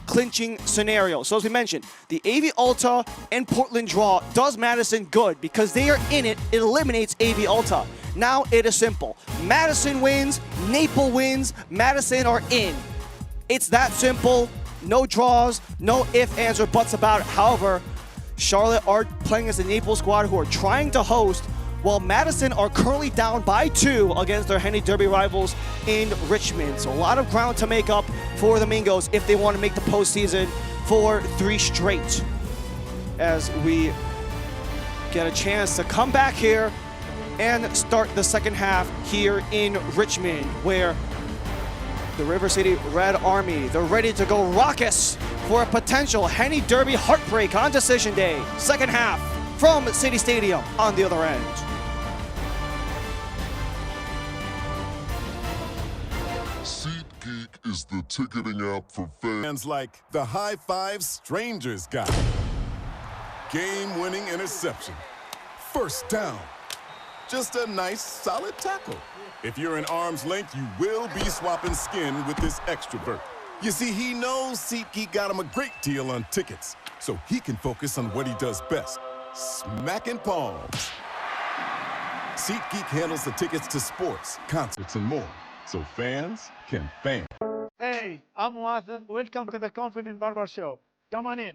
clinching scenario. So as we mentioned, the AV Alta and Portland draw does Madison good because they are in it. It eliminates AV Alta. Now it is simple. Madison wins, Naples wins, Madison are in. It's that simple. No draws, no ifs, ands, or buts about it. However, Charlotte are playing as the Naples squad who are trying to host, while Madison are currently down by 2 against their Henny Derby rivals in Richmond. So a lot of ground to make up for the Mingos if they want to make the postseason for 3 straight. As we get a chance to come back here and start the second half here in Richmond, where the River City Red Army, they're ready to go raucous for a potential Henny Derby heartbreak on decision day. Second half from City Stadium on the other end. SeatGeek is the ticketing app for fans like the high five strangers got. Game-winning interception. First down. Just a nice, solid tackle. If you're in arm's length, you will be swapping skin with this extrovert. You see, he knows SeatGeek got him a great deal on tickets, so he can focus on what he does best, smacking palms. SeatGeek handles the tickets to sports, concerts, and more, so fans can fan. Hey, I'm Watson. Welcome to the Confident Barber Show. Come on in.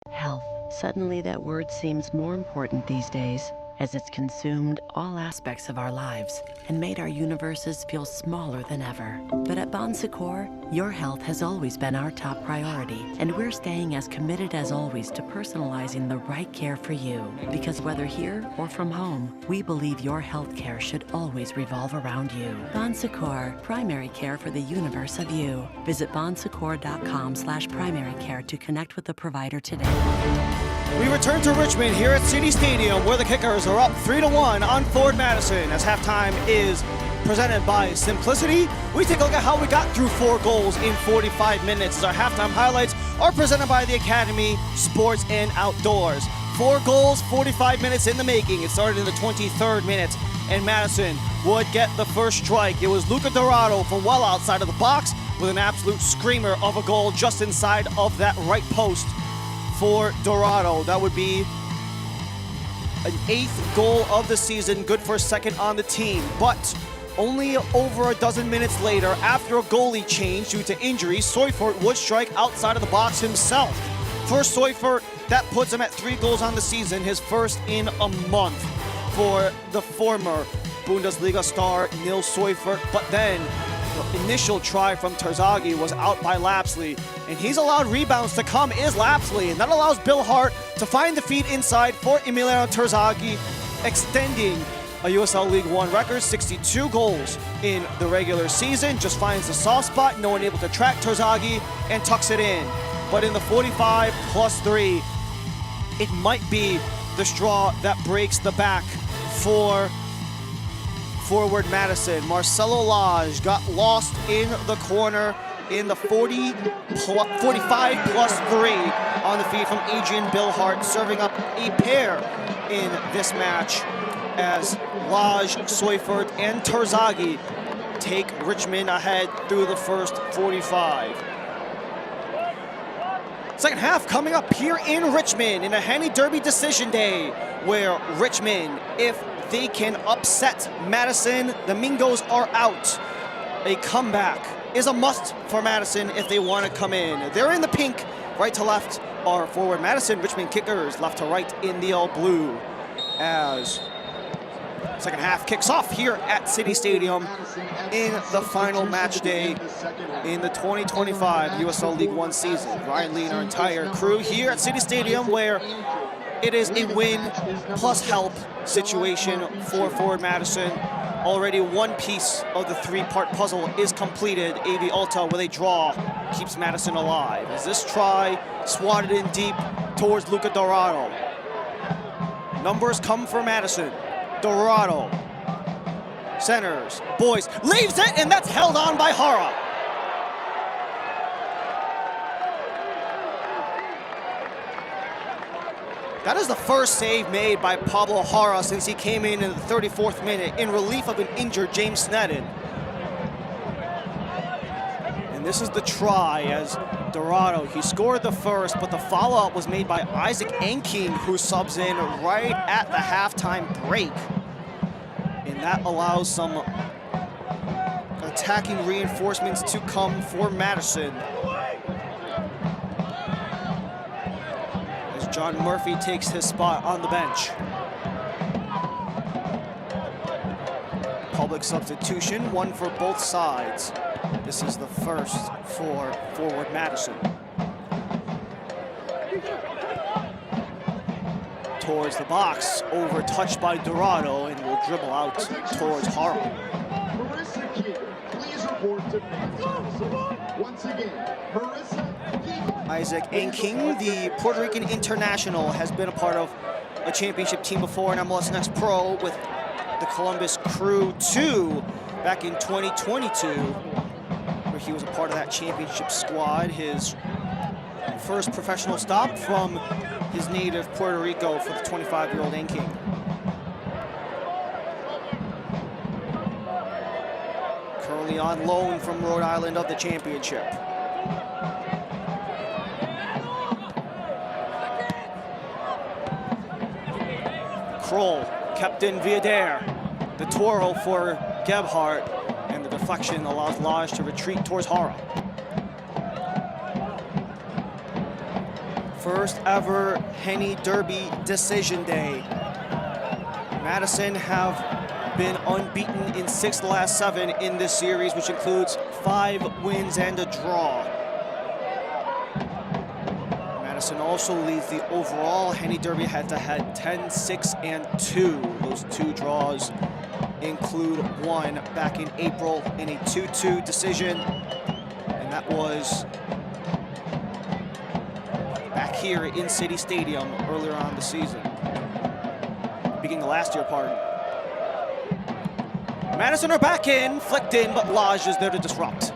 Health. Suddenly that word seems more important these days, as it's consumed all aspects of our lives and made our universes feel smaller than ever. But at Bon Secours, your health has always been our top priority, and we're staying as committed as always to personalizing the right care for you. Because whether here or from home, we believe your health care should always revolve around you. Bon Secours, primary care for the universe of you. Visit bonsecours.com/primary care to connect with the provider today. We return to Richmond here at City Stadium, where the Kickers are up 3-1 on Forward Madison, as halftime is presented by Simplicity. We take a look at how we got through 4 goals in 45 minutes, as our halftime highlights are presented by the Academy Sports and Outdoors. 4 goals, 45 minutes in the making. It started in the 23rd minute, and Madison would get the first strike. It was Luca Dourado from well outside of the box with an absolute screamer of a goal just inside of that right post for Dourado. That would be an 8th goal of the season, good for a second on the team. But only over a dozen minutes later, after a goalie change due to injury, Seufert would strike outside of the box himself. For Seufert, that puts him at 3 goals on the season, his first in a month for the former Bundesliga star Nils Seufert. But then the initial try from Terzaghi was out by Lapsley, and he's allowed rebounds to come is Lapsley, and that allows Billhardt to find the feed inside for Emiliano Terzaghi, extending a USL League One record, 62 goals in the regular season. Just finds the soft spot, no one able to track Terzaghi, and tucks it in. But in the 45+3, it might be the straw that breaks the back for Forward Madison. Marcelo Lage got lost in the corner in the 45+3 on the feed from Adrian Billhardt, serving up a pair in this match as Lage, Seufert, and Terzaghi take Richmond ahead through the first 45. Second half coming up here in Richmond in a Henny Derby decision day, where Richmond, if they can upset Madison, the Mingos are out. A comeback is a must for Madison if they want to come in. They're in the pink. Right to left are Forward Madison. Richmond Kickers left to right in the all blue, as second half kicks off here at City Stadium in the final match day in the 2025 USL League One season. Ryan Lee and our entire crew here at City Stadium, where it is a win plus help situation for Forward Madison. Already one piece of the 3-part puzzle is completed. AV Alta with a draw keeps Madison alive, as this try swatted in deep towards Luca Dourado. Numbers come for Madison. Dourado centers, boys, leaves it, and that's held on by Hara. That is the first save made by Pablo Hara since he came in the 34th minute in relief of an injured James Sneddon. And this is the try as Dourado, he scored the first, but the follow-up was made by Isaac Enking, who subs in right at the halftime break. And that allows some attacking reinforcements to come for Madison, as John Murphy takes his spot on the bench. Public substitution, one for both sides. This is the first for Forward Madison. Towards the box, over touched by Dourado, and will dribble out towards Hara. Isaac Enking, the Puerto Rican international, has been a part of a championship team before in MLS Next Pro with the Columbus Crew 2 back in 2022, where he was a part of that championship squad. His first professional stop from his native Puerto Rico for the 25-year-old Enking. Currently on loan from Rhode Island of the championship. Kroll kept in via Dare. The twirl for Gebhardt, and the deflection allows Lage to retreat towards Hara. First ever Henny Derby decision day Madison have been unbeaten in 6 of the last 7 in this series, which includes 5 wins and a draw. Madison also leads the overall Henny Derby head-to-head 10-6-2. Those 2 draws include one back in April in a 2-2 decision, and that was back here in City Stadium earlier on in the season. Beginning of last year, pardon. Madison are back in, flicked in, but Lodge is there to disrupt.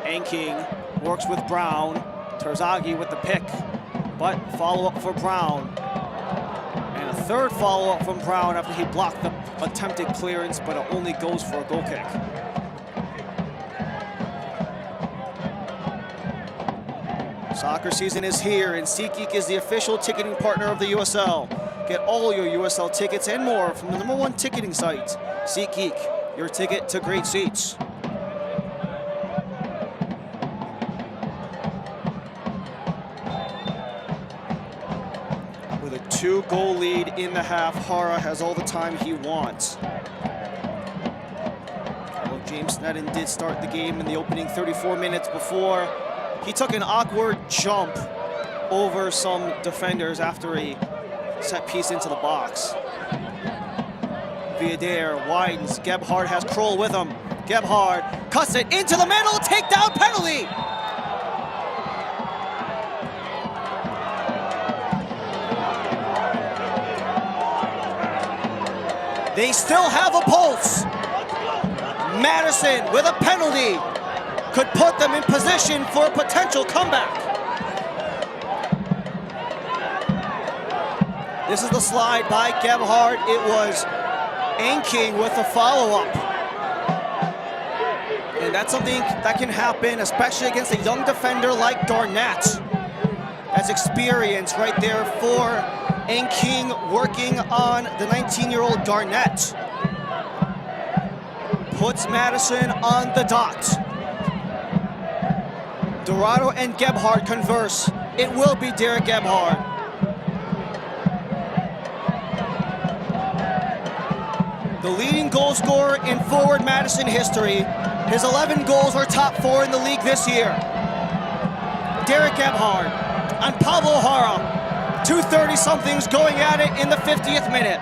Anking works with Brown. Terzaghi with the pick, but follow-up for Brown. And a third follow-up from Brown after he blocked the attempted clearance, but it only goes for a goal kick. Soccer season is here, and SeatGeek is the official ticketing partner of the USL. Get all your USL tickets and more from the #1 ticketing site, SeatGeek, your ticket to great seats. With a 2-goal lead in the half, Hara has all the time he wants. Although James Sneddon did start the game in the opening 34 minutes before, he took an awkward jump over some defenders after a set piece into the box. Viadair widens. Gebhardt has Kroll with him. Gebhardt cuts it into the middle. Takedown penalty. They still have a pulse. Madison with a penalty could put them in position for a potential comeback. This is the slide by Gebhardt. It was Anking with a follow-up. And that's something that can happen, especially against a young defender like Garnett. That's experience right there for Anking working on the 19-year-old Garnett. Puts Madison on the dot. Dourado and Gebhardt converse. It will be Derek Gebhardt. The leading goal scorer in forward Madison history. His 11 goals are top 4 in the league this year. Derek Gebhardt on Pablo Hara. 2 30-somethings going at it in the 50th minute.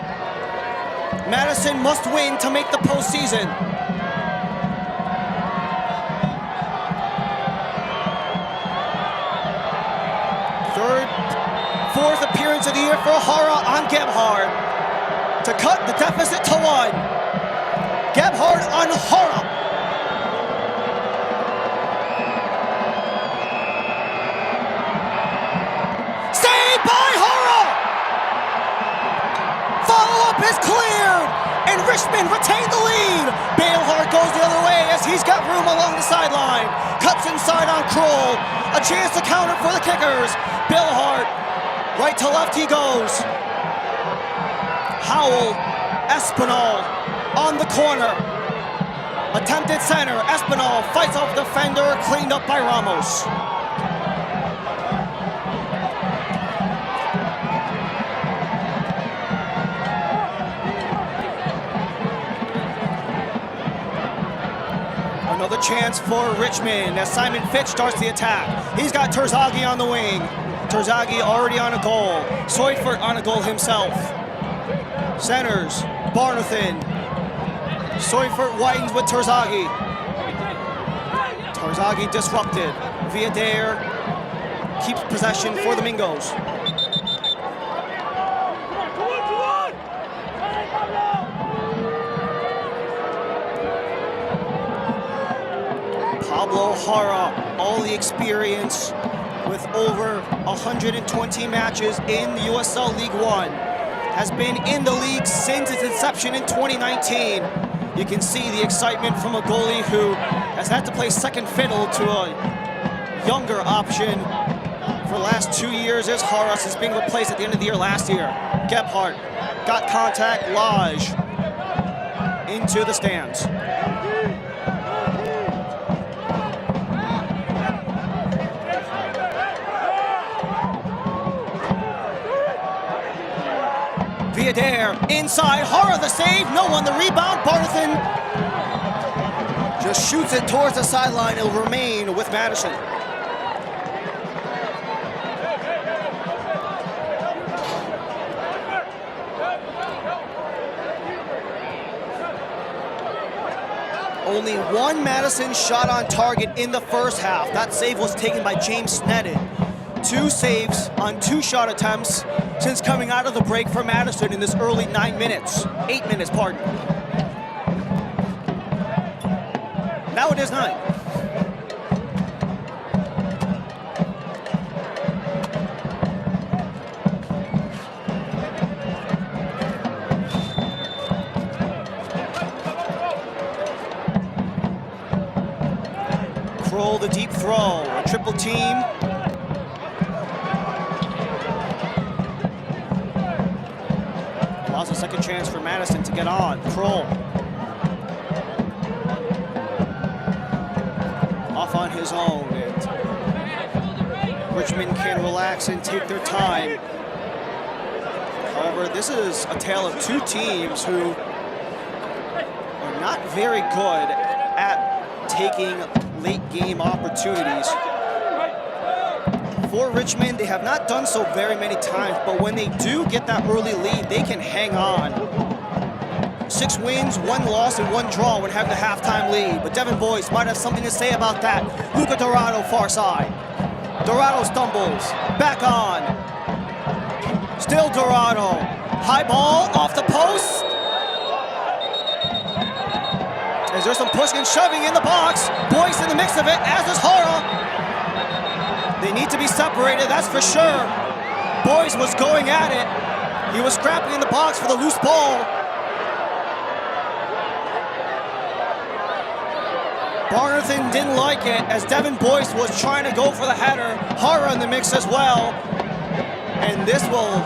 Madison must win to make the postseason. Fourth appearance of the year for Hara on Gebhardt to cut the deficit to 1. Gebhardt on Hara. Saved by Hara! Follow-up is cleared, and Richmond retain the lead. Billhardt goes the other way as he's got room along the sideline. Cuts inside on Kroll. A chance to counter for the kickers. Billhardt, right to left he goes. Howell, Espinal on the corner. Attempted center, Espinal fights off defender, cleaned up by Ramos. Another chance for Richmond as Simon Fitch starts the attack. He's got Terzaghi on the wing. Terzaghi already on a goal. Seufert on a goal himself. Centers, Barnathan. Seufert widens with Terzaghi. Terzaghi disrupted. Viadair keeps possession for the Mingos. Pablo Hara, all the experience with over 120 matches in the USL League One, has been in the league since its inception in 2019. You can see the excitement from a goalie who has had to play second fiddle to a younger option for the last 2 years as Haras is being replaced at the end of the year last year. Gebhardt got contact, Lodge into the stands. Viadair inside, Hara the save, no one the rebound. Barnathan just shoots it towards the sideline. It'll remain with Madison. Only one Madison shot on target in the first half. That save was taken by James Sneddon. 2 saves on 2 shot attempts since coming out of the break for Madison in this early 8 minutes, pardon. Now it is 9. Kroll, the deep throw, a triple team. Allows a second chance for Madison to get on. Kroll. Off on his own, and Richmond can relax and take their time. However, this is a tale of 2 teams who are not very good at taking late game opportunities. For Richmond, they have not done so very many times, but when they do get that early lead, they can hang on. 6 wins, 1 loss, and 1 draw when have the halftime lead. But Devin Boyce might have something to say about that. Luca Dourado, far side. Dourado stumbles, back on. Still Dourado. High ball, off the post. Is there some pushing and shoving in the box? Boyce in the mix of it, as is Hara. They need to be separated, that's for sure. Boyce was going at it. He was scrapping in the box for the loose ball. Barnathan didn't like it as Devin Boyce was trying to go for the header. Hara in the mix as well. And this will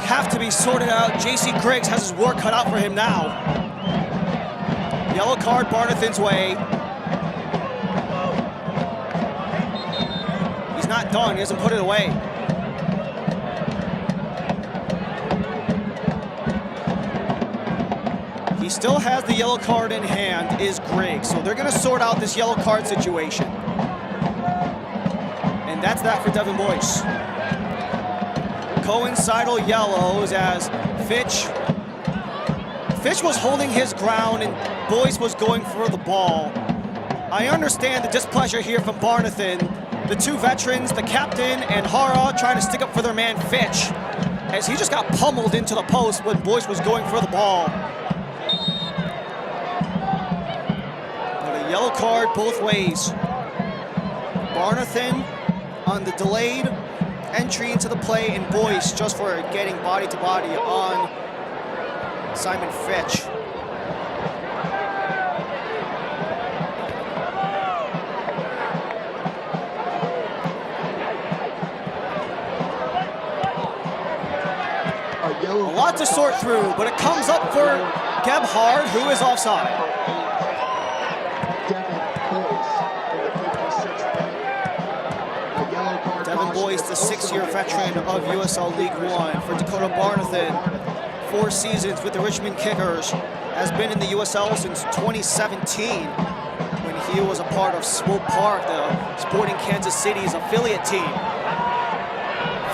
have to be sorted out. J.C. Griggs has his work cut out for him now. Yellow card Barnathan's way. He's not done, he hasn't put it away. He still has the yellow card in hand, is Griggs. So they're gonna sort out this yellow card situation. And that's that for Devin Boyce. Coincidental yellows as Fitch was holding his ground and Boyce was going for the ball. I understand the displeasure here from Barnathan. The 2 veterans, the captain and Hara, trying to stick up for their man Fitch, as he just got pummeled into the post when Boyce was going for the ball. But a yellow card both ways. Barnathan on the delayed entry into the play, and Boyce just for getting body to body on Simon Fitch. A lot to sort through, but it comes up for Gebhard, who is offside. Devin Boyce, the 6-year veteran of USL League One. For Dakota Barnathan, 4 seasons with the Richmond Kickers, has been in the USL since 2017 when he was a part of Swope Park, the Sporting Kansas City's affiliate team.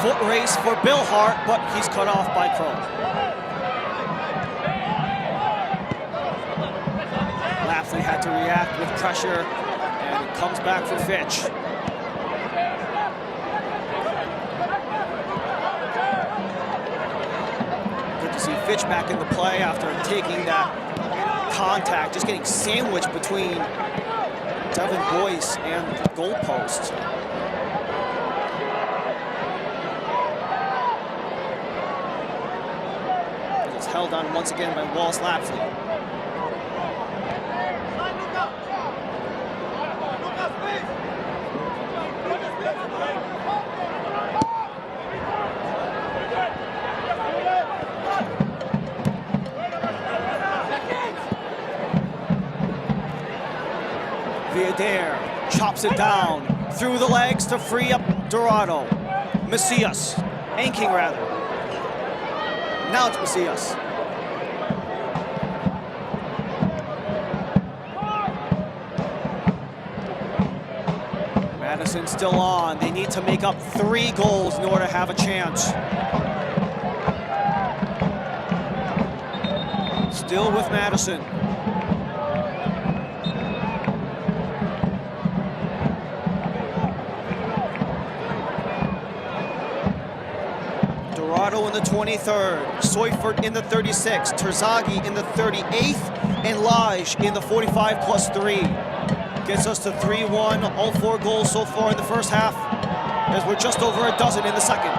Foot race for Billhardt, but he's cut off by Kroll. Lapsley had to react with pressure, and it comes back for Fitch. Good to see Fitch back in the play after taking that contact, just getting sandwiched between Devin Boyce and the goalpost. Held on once again by Wallace Lapsley. Viadair chops it down through the legs to free up Dourado. Macias, Anking rather. Now it's Macias. Madison still on. They need to make up 3 goals in order to have a chance. Still with Madison. Dourado in the 23rd, Seufert in the 36th, Terzaghi in the 38th, and Lage in the 45 plus 3. Gets us to 3-1, all 4 goals so far in the first half, as we're just over a dozen in the second.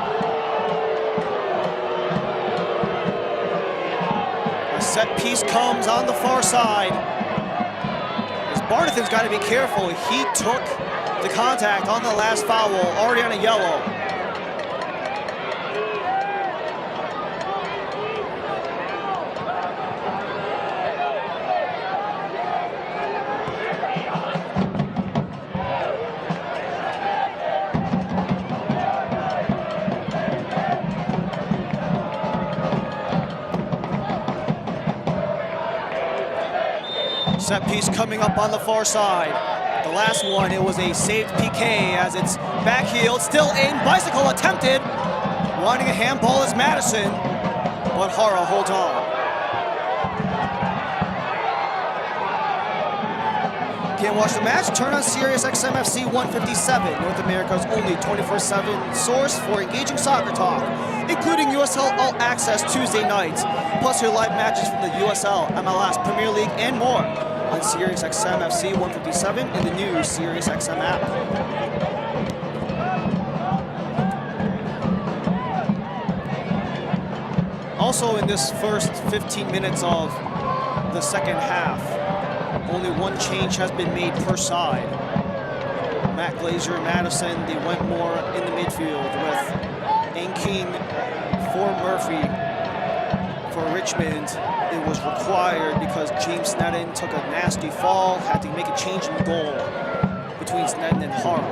A set piece comes on the far side. As Barnathan's got to be careful. He took the contact on the last foul, already on a yellow. Set piece coming up on the far side. The last one, it was a saved PK as it's backheeled, still in, bicycle attempted. Wanting a handball is Madison, but Hara holds on. Can't watch the match? Turn on Sirius XM FC 157, North America's only 24/7 source for engaging soccer talk, including USL All Access Tuesday nights, plus your live matches from the USL, MLS, Premier League, and more on Sirius XM FC 157 and the new Sirius XM app. Also in this first 15 minutes of the second half, only 1 change has been made per side. Matt Glazer and Madison, they went more in the midfield with Enking for Murphy. For Richmond, it was required because James Sneddon took a nasty fall, had to make a change in goal between Sneddon and Hara.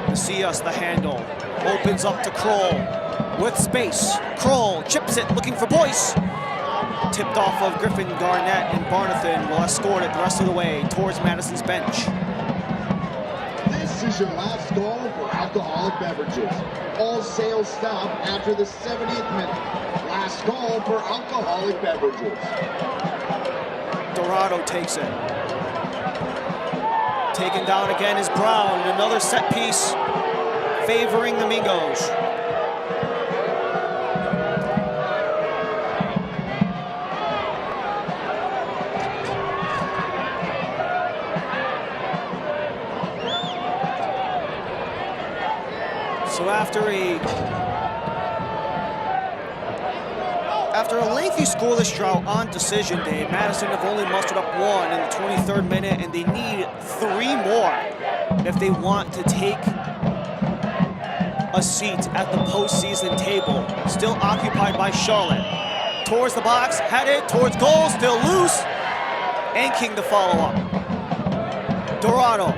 Macias, the handle, opens up to Kroll with space. Kroll chips it, looking for Boyce. Tipped off of Griffin, Garnett, and Barnathan will escort it the rest of the way towards Madison's bench. This is your last call for alcoholic beverages. All sales stop after the 70th minute. Last call for alcoholic beverages. Dourado takes it. Taken down again is Brown. Another set piece favoring the Mingos. So after a lengthy scoreless drought on decision day, Madison have only mustered up 1 in the 23rd minute, and they need 3 more if they want to take a seat at the postseason table. Still occupied by Charlotte. Towards the box, headed towards goal, still loose. Enking the follow-up. Dourado.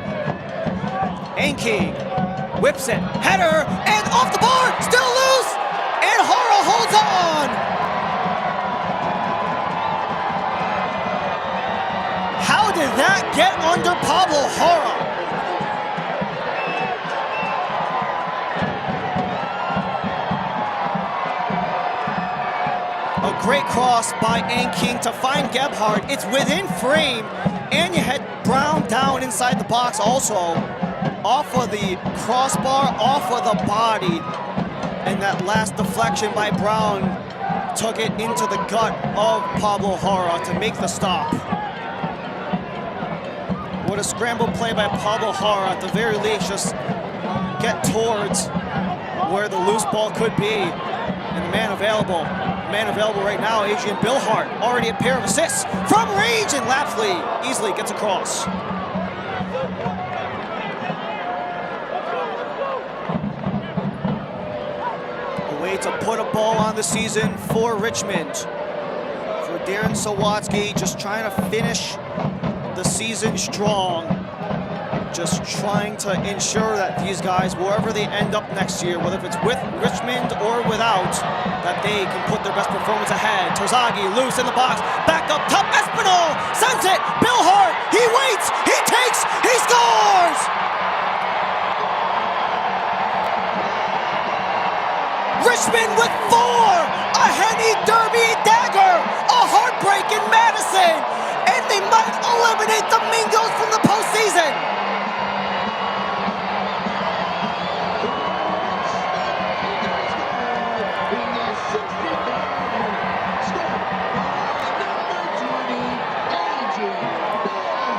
Enking whips it, header, and off the bar, still loose, and Hara holds on. How did that get under Pablo Hara? A great cross by Enking to find Gebhardt. It's within frame, and you had Brown down inside the box also. Off of the crossbar, off of the body, and that last deflection by Brown took it into the gut of Pablo Hara to make the stop. What a scramble play by Pablo Hara, at the very least, just get towards where the loose ball could be. And the man available right now, Adrian Billhardt, already a pair of assists from range, and Lapsley easily gets across. To put a ball on the season for Richmond. For Darren Sawatsky, just trying to finish the season strong. just trying to ensure that these guys, wherever they end up next year, whether if it's with Richmond or without, that they can put their best performance ahead. Terzaghi loose in the box, back up top, Espinal sends it, Billhardt, he waits, he takes, he scores! Richmond with 4, a Henny Derby dagger, a heartbreak in Madison, and they might eliminate the Mingos from the postseason.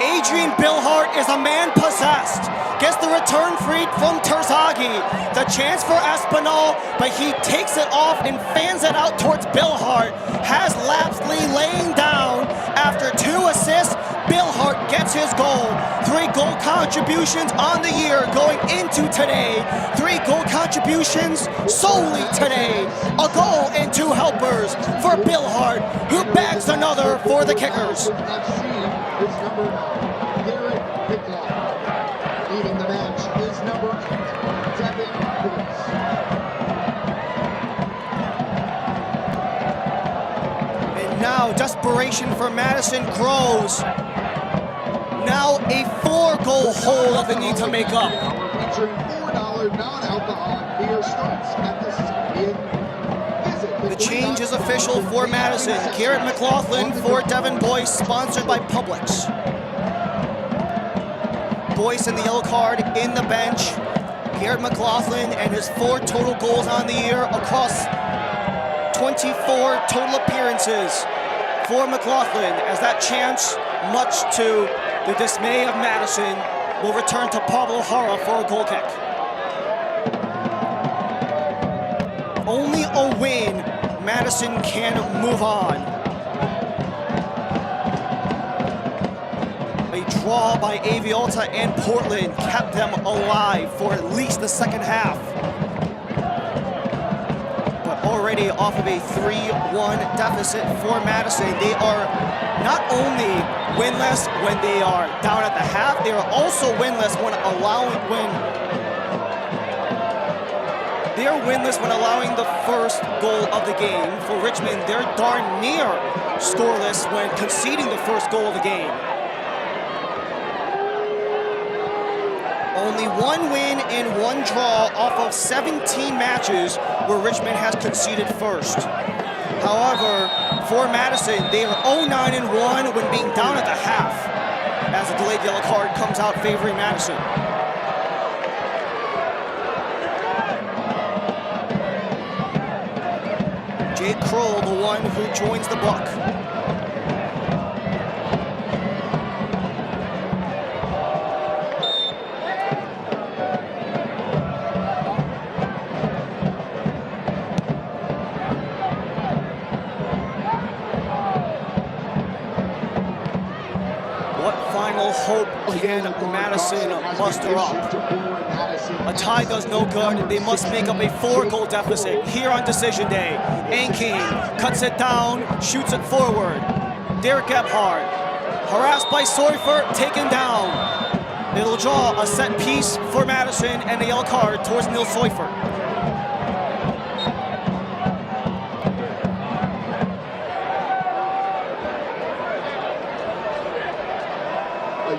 Adrian Billhardt is a man possessed. Gets the return free from Terzaghi. The chance for Espinal, but he takes it off and fans it out towards Billhardt. Has Lapsley laying down. After 2 assists, Billhardt gets his goal. 3 goal contributions on the year going into today. 3 goal contributions solely today. A goal and 2 helpers for Billhardt, who bags another for the Kickers. Leading the match is number 8, Devin Lewis. And now desperation for Madison grows. Now a 4-goal hole that they need to make up. Featuring $4 non-alcoholic beer starts at the 70th. The change is official for Madison. Garrett McLaughlin for Devin Boyce, sponsored by Publix. Boyce in the yellow card in the bench. Garrett McLaughlin and his 4 total goals on the year across 24 total appearances for McLaughlin, as that chance, much to the dismay of Madison, will return to Pablo Jara for a goal kick. Only a win, Madison can move on. A draw by Avialta and Portland kept them alive for at least the second half. But already off of a 3-1 deficit for Madison, they are not only winless when they are down at the half, they are also winless when allowing the first goal of the game. For Richmond, they're darn near scoreless when conceding the first goal of the game. Only 1 win and 1 draw off of 17 matches where Richmond has conceded first. However, for Madison, they are 0-9-1 when being down at the half, as a delayed yellow card comes out favoring Madison. Jake Kroll, the one who joins the buck. Hope can Madison muster up. A tie does no good. They must make up a 4-goal deficit here on decision day. Anking cuts it down, shoots it forward. Derek Gebhardt, harassed by Seufert, taken down. It'll draw a set piece for Madison and a yellow card towards Neil Seufert.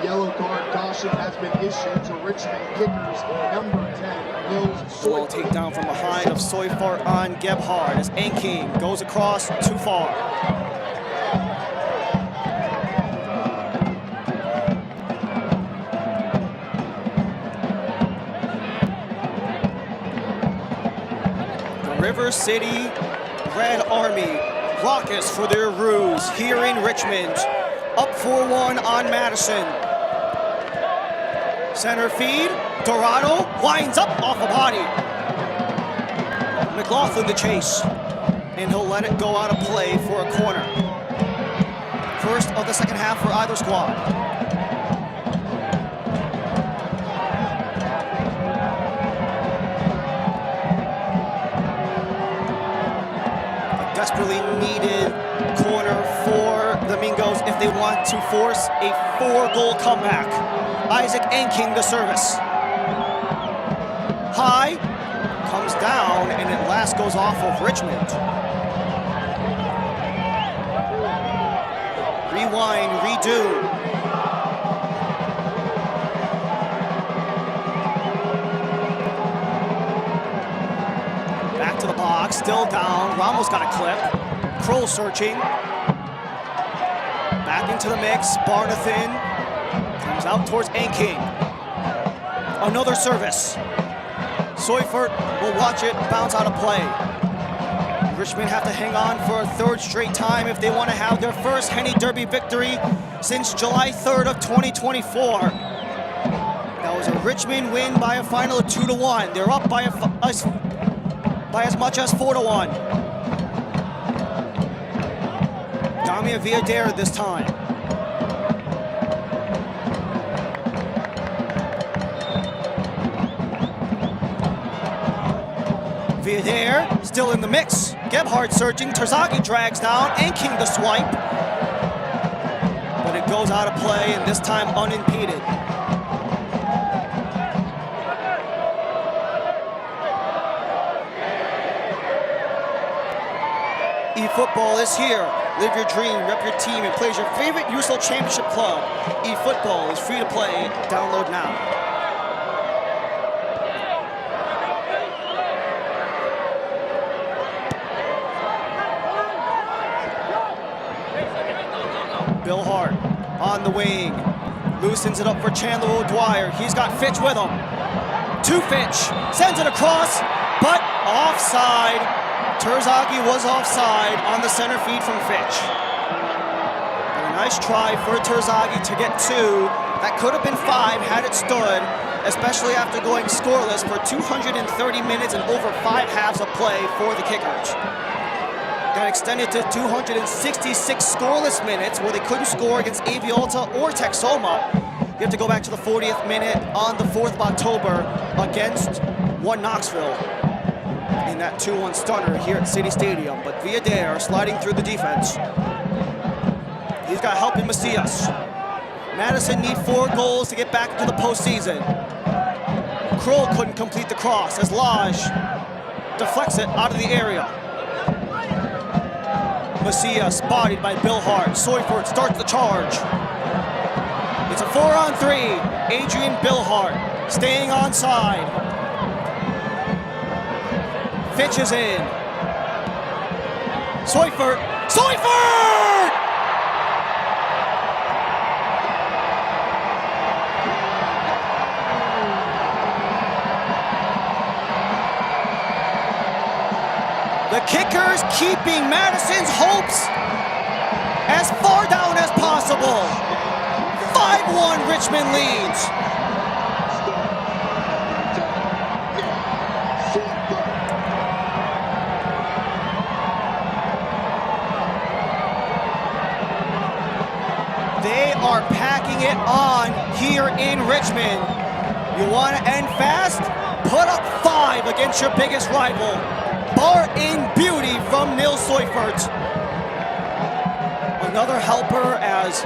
Yellow card caution has been issued to Richmond kickers number 10, Nils Well, takedown from behind of Seufert on Gebhardt as Anking goes across too far. The River City Red Army raucous for their ruse here in Richmond. Up 4-1 on Madison. Center feed, Dourado winds up off a body. McLaughlin the chase, and he'll let it go out of play for a corner. First of the second half for either squad. A desperately needed corner for the Mingos if they want to force a 4-goal comeback. Isaac Enking the service. High, comes down, and at last goes off of Richmond. Rewind, redo. Back to the box, still down. Ramos got a clip. Kroll searching. Back into the mix. Barnathan comes out towards Enking. Another service. Seufert will watch it bounce out of play. Richmond have to hang on for a third straight time if they want to have their first Henny Derby victory since July 3rd of 2024. That was a Richmond win by a final of 2-1. They're up by as much as 4-1. Damien Villader this time. Villader still in the mix. Gebhardt searching. Terzaghi drags down. Enking the swipe. But it goes out of play, and this time unimpeded. eFootball is here. Live your dream, rep your team, and play as your favorite USL Championship club. eFootball is free to play. Download now. Billhardt on the wing. Loosens it up for Chandler O'Dwyer. He's got Fitch with him. To Fitch. Sends it across, but offside. Terzaghi was offside on the center feed from Fitch. But a nice try for Terzaghi to get 2. That could have been 5 had it stood, especially after going scoreless for 230 minutes and over 5 halves of play for the Kickers. Got extended to 266 scoreless minutes where they couldn't score against Aviolta or Texoma. You have to go back to the 40th minute on the 4th of October against 1 Knoxville in that 2-1 stunner here at City Stadium. But Villader sliding through the defense. He's got help in Macias. Madison need 4 goals to get back into the postseason. Kroll couldn't complete the cross as Lage deflects it out of the area. Macias bodied by Billhardt. Seufert starts the charge. It's a 4-on-3. Adrian Billhardt staying onside. Fitch is in. Seufert. Seufert! The Kickers keeping Madison's hopes as far down as possible. 5-1 Richmond leads. They are packing it on here in Richmond. You want to end fast? Put up 5 against your biggest rival. Bar in beauty from Nils Seufert. Another helper as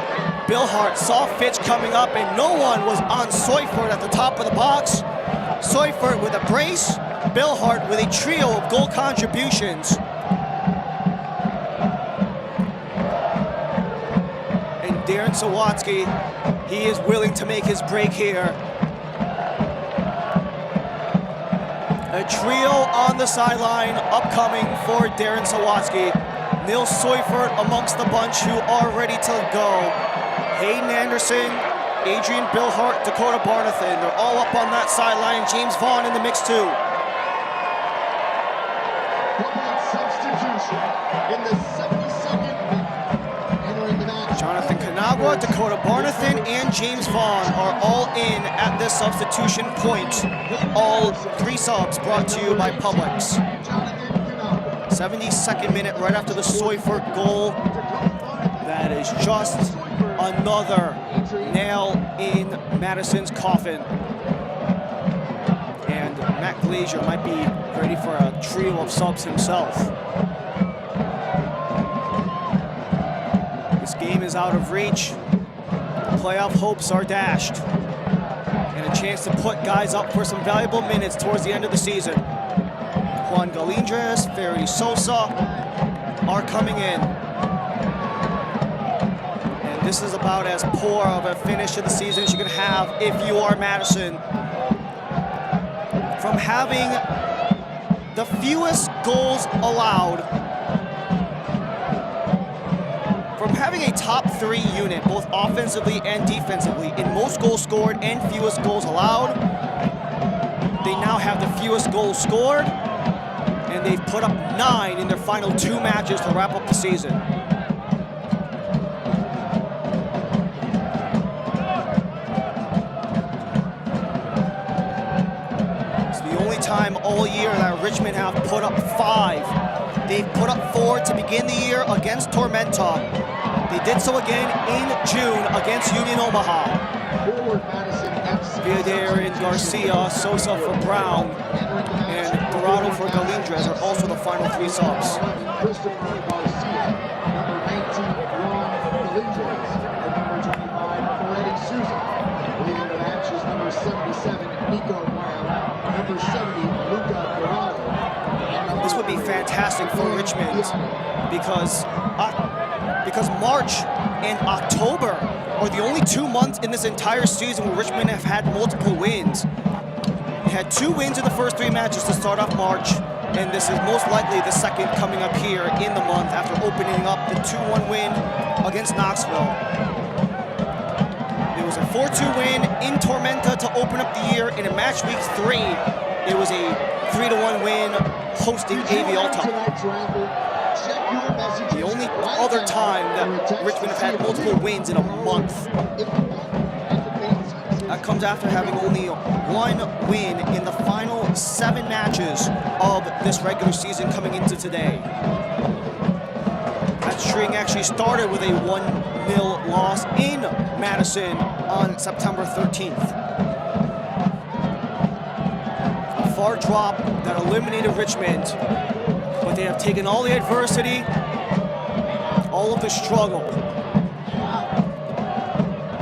Billhardt saw Fitch coming up and no one was on Seufert at the top of the box. Seufert with a brace, Billhardt with a trio of goal contributions. And Darren Sawatsky, he is willing to make his break here. A trio on the sideline upcoming for Darren Sawatsky. Nils Seufert amongst the bunch who are ready to go. Hayden Anderson, Adrian Billhardt, Dakota Barnathan. They're all up on that sideline. James Vaughn in the mix too. Substitution in the 72nd minute. Entering the match. Jonathan Canagua, Dakota Barnathan, and James Vaughn are all in at this substitution point. All 3 subs brought to you by Publix. 72nd minute, right after the Seufert goal. That is just another nail in Madison's coffin. And Matt Glazier might be ready for a trio of subs himself. This game is out of reach. Playoff hopes are dashed. And a chance to put guys up for some valuable minutes towards the end of the season. Juan Galindres, Ferry Sosa are coming in. And this is about as poor of a finish to the season as you can have if you are Madison. From having the fewest goals allowed, from having a top 3 unit, both offensively and defensively, in most goals scored and fewest goals allowed, they now have the fewest goals scored, and they've put up 9 in their final 2 matches to wrap up the season. It's the only time all year that Richmond have put up 5. They've put up 4 to begin the year against Tormenta. They did so again in June against Union Omaha. Villader and Garcia, Sosa for Brown, and Dourado for Galindres are also the final 3 subs. Christopher Garcia, number 19, Juan Galindres, and number 25, Freddie Souza. Leading the match is number 77, Nico Brown, number 70, Luca Dourado. This would be fantastic for Richmond because March and October are the only 2 months in this entire season where Richmond have had multiple wins. They had 2 wins in the first 3 matches to start off March, and this is most likely the second coming up here in the month after opening up the 2-1 win against Knoxville. It was a 4-2 win in Tormenta to open up the year, and in match week 3, it was a 3-1 win hosting AV Alta. The only other time that Richmond have had multiple wins in a month. That comes after having only 1 win in the final 7 matches of this regular season coming into today. That string actually started with a 1-0 loss in Madison on September 13th. A far drop that eliminated Richmond, but they have taken all the adversity, all of the struggle,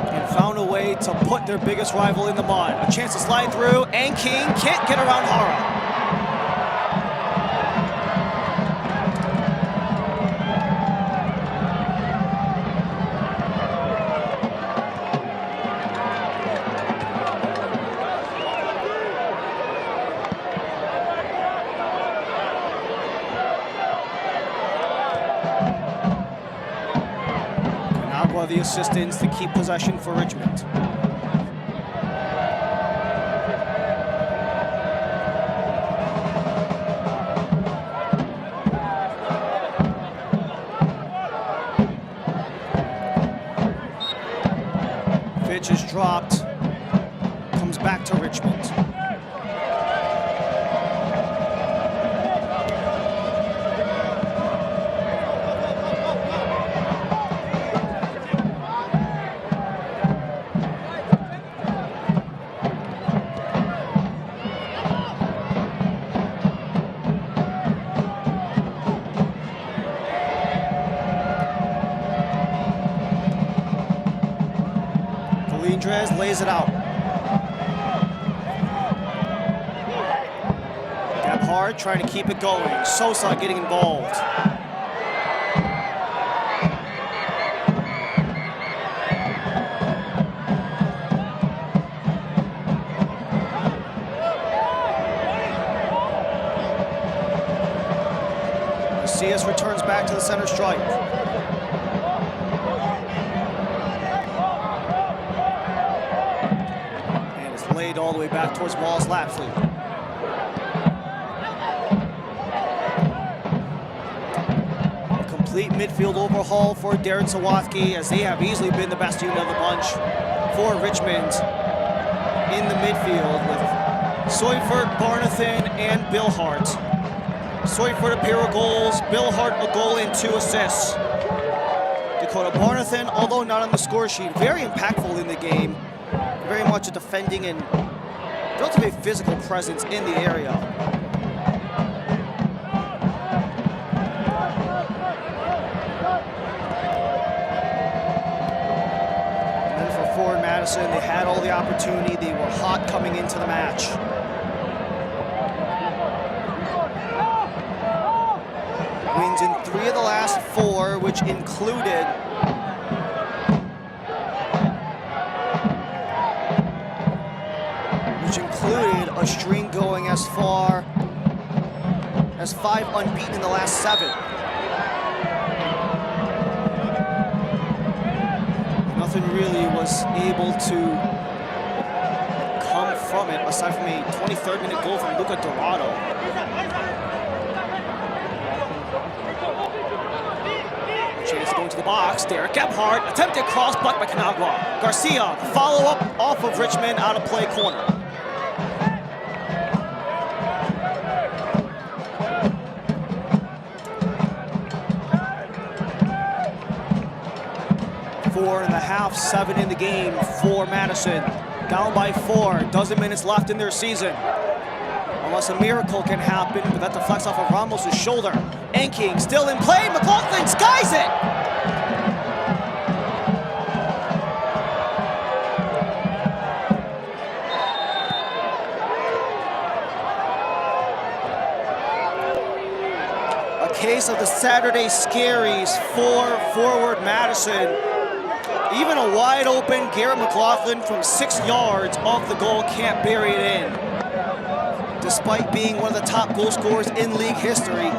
and found a way to put their biggest rival in the mud. A chance to slide through, and King can't get around Hara. The assistants to keep possession for Richmond. Fitch is dropped, comes back to Richmond. Lays it out. Billhardt trying to keep it going. Sosa getting involved. Macias returns back to the center stripe. All the way back towards Wallace Lapsley. A complete midfield overhaul for Darren Sawatzky, as they have easily been the best unit of the bunch for Richmond in the midfield with Seufert, Barnathan, and Billhardt. Seufert a pair of goals, Billhardt a goal and 2 assists. Dakota Barnathan, although not on the score sheet, very impactful in the game. Very much a defending and relatively physical presence in the area. And then for forward Madison, Madison. They had all the opportunity. They were hot coming into the match. Wins in 3 of the last 4, which included a string going as far as 5 unbeaten in the last 7. Nothing really was able to come from it aside from a 23rd minute goal from Dourado. Chance going to the box. Derek Gebhardt, attempted cross, blocked by Canagua. Garcia, follow-up off of Richmond, out of play corner. Four and a half, 7 in the game for Madison. Down by 4, dozen minutes left in their season. Unless a miracle can happen, but that deflects off of Ramos' shoulder. Enking still in play, McLaughlin skies it! A case of the Saturday scaries for forward Madison. Even a wide open Garrett McLaughlin from 6 yards off the goal can't bury it in. Despite being one of the top goal scorers in league history,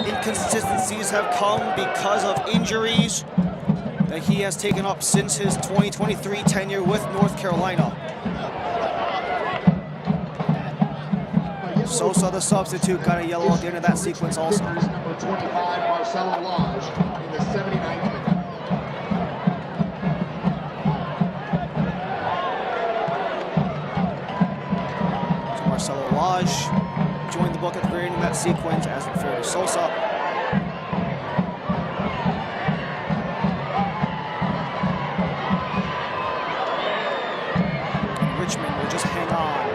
inconsistencies have come because of injuries that he has taken up since his 2023 tenure with North Carolina. Sosa, the substitute, got a yellow at the end of that sequence also. Number 25, Marcelo Lodge, in the 79th minute. Marcelo Lodge joined the book at the very end of that sequence, as it fared to Sosa. Richmond will just hang on.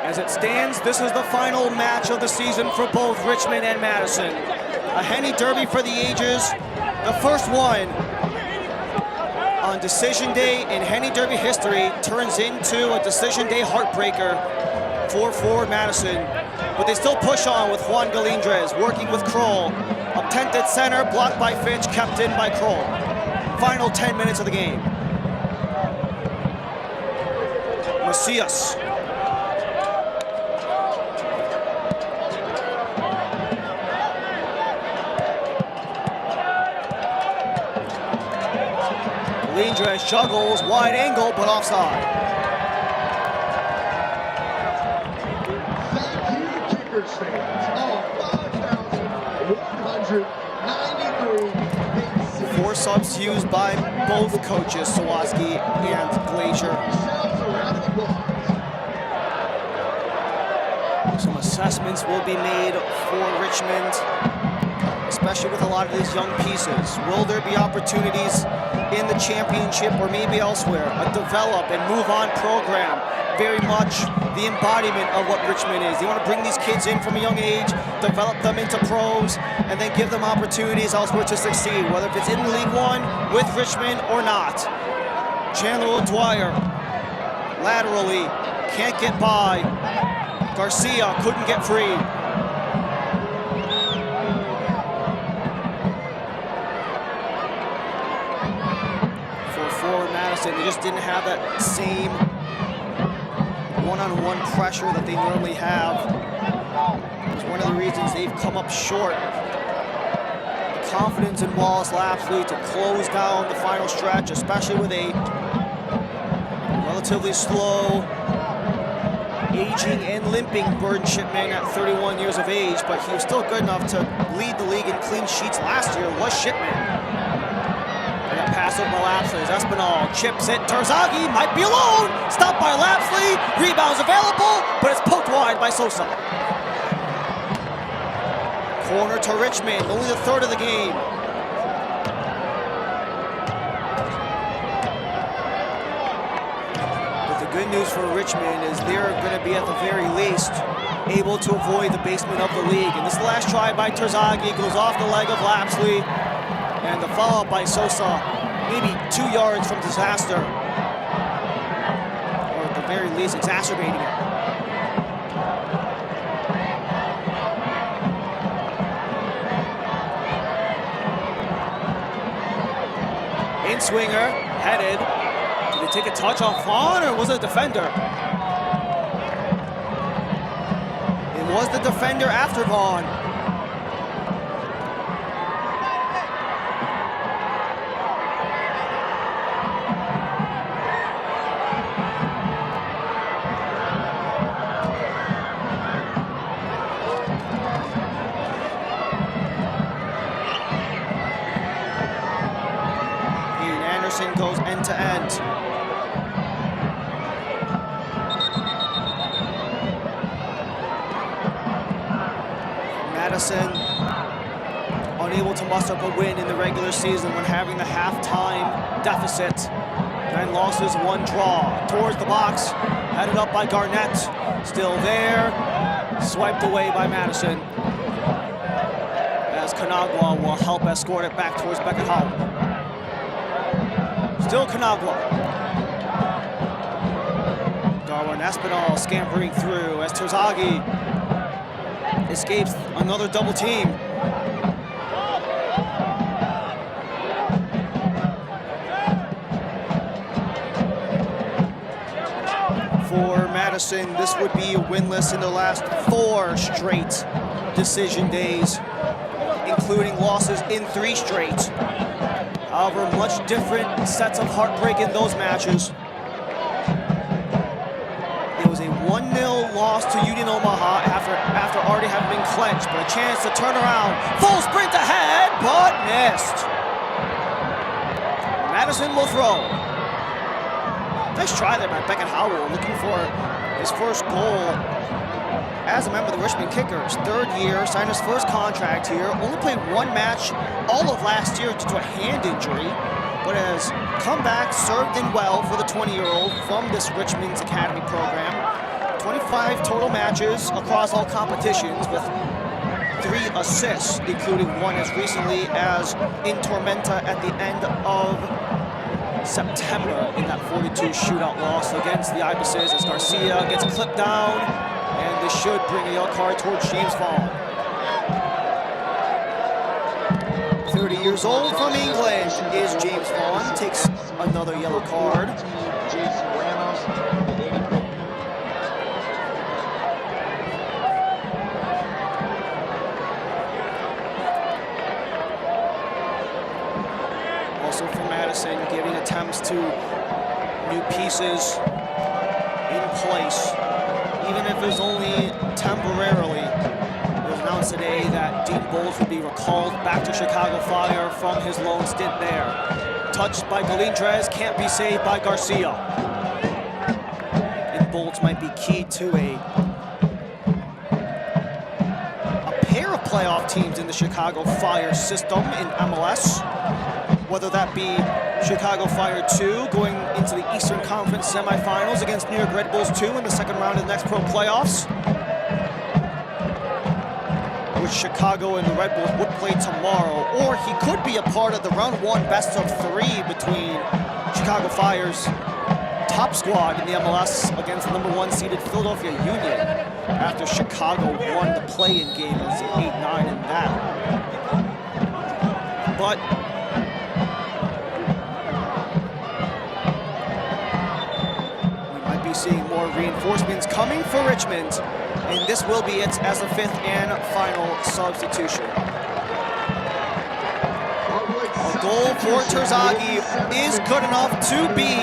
As it stands, this is the final match of the season for both Richmond and Madison. A Henny Derby for the ages, the first one on Decision Day in Henny Derby history turns into a Decision Day heartbreaker for forward Madison. But they still push on with Juan Galindres working with Kroll. Attempted center, blocked by Finch, kept in by Kroll. Final 10 minutes of the game. Macias. Galindres juggles, wide angle, but offside. Thank you, Kickers fans. All 5,193. 4 subs used by both coaches, Sawatzky and Glazier. Some assessments will be made for Richmond, especially with a lot of these young pieces. Will there be opportunities in the championship or maybe elsewhere? A develop and move on program, very much the embodiment of what Richmond is. They want to bring these kids in from a young age, develop them into pros, and then give them opportunities elsewhere to succeed, whether if it's in League One with Richmond or not. Chandler O'Dwyer, laterally, can't get by. Garcia couldn't get free. They just didn't have that same one-on-one pressure that they normally have. It's one of the reasons they've come up short. The confidence in Wallace Lapsley to close down the final stretch, especially with a relatively slow, aging and limping Burden Shipman at 31 years of age, but he was still good enough to lead the league in clean sheets last year, was Shipman. Pass over Lapsley as Espinal chips it. Terzaghi might be alone. Stopped by Lapsley. Rebounds available, but it's poked wide by Sosa. Corner to Richmond, only the 3rd of the game. But the good news for Richmond is they're going to be at the very least able to avoid the basement of the league. And this last try by Terzaghi goes off the leg of Lapsley, and the follow-up by Sosa, maybe 2 yards from disaster, or at the very least exacerbating it. In-swinger, headed. Did they take a touch off Vaughn, or was it a defender? It was the defender after Vaughn. Goes end to end. Madison unable to muster up a win in the regular season when having the halftime deficit. 9 losses, 1 draw. Towards the box, headed up by Garnett. Still there, swiped away by Madison, as Canagua will help escort it back towards Beckett-Howell. Still Canagua. Darwin Espinal scampering through as Terzaghi escapes another double team. For Madison, this would be winless in their last 4 straight decision days, including losses in 3 straight. However, much different sets of heartbreak in those matches. It was a 1-0 loss to Union Omaha after already having been clenched, but a chance to turn around. Full sprint ahead, but missed. Madison will throw. Nice try there by Beckett-Howell, looking for his first goal as a member of the Richmond Kickers. 3rd year, signed his first contract here, only played 1 match all of last year due to a hand injury, but has come back, served in well for the 20-year-old from this Richmond's Academy program. 25 total matches across all competitions with 3 assists, including 1 as recently as in Tormenta at the end of September in that 42 shootout loss against the Ibises, as Garcia gets clipped down. And this should bring a yellow card towards James Vaughn. 30 years old from England is James Vaughn. Takes another yellow card. Also for Madison, giving attempts to new pieces in place, even if it's only temporarily. It was announced today that Dean Bowles would be recalled back to Chicago Fire from his lone stint there. Touched by Galindrez, can't be saved by Garcia. And Bowles might be key to a pair of playoff teams in the Chicago Fire system in MLS, whether that be Chicago Fire 2 going into the Eastern Conference semifinals against New York Red Bulls 2 in the 2nd round of the next Pro playoffs, which Chicago and the Red Bulls would play tomorrow, or he could be a part of the round 1 best of 3 between Chicago Fire's top squad in the MLS against the number 1 seeded Philadelphia Union, after Chicago won the play-in game as 8-9 in that. But seeing more reinforcements coming for Richmond, and this will be it as the 5th and final substitution. A goal for Terzaghi is good enough to be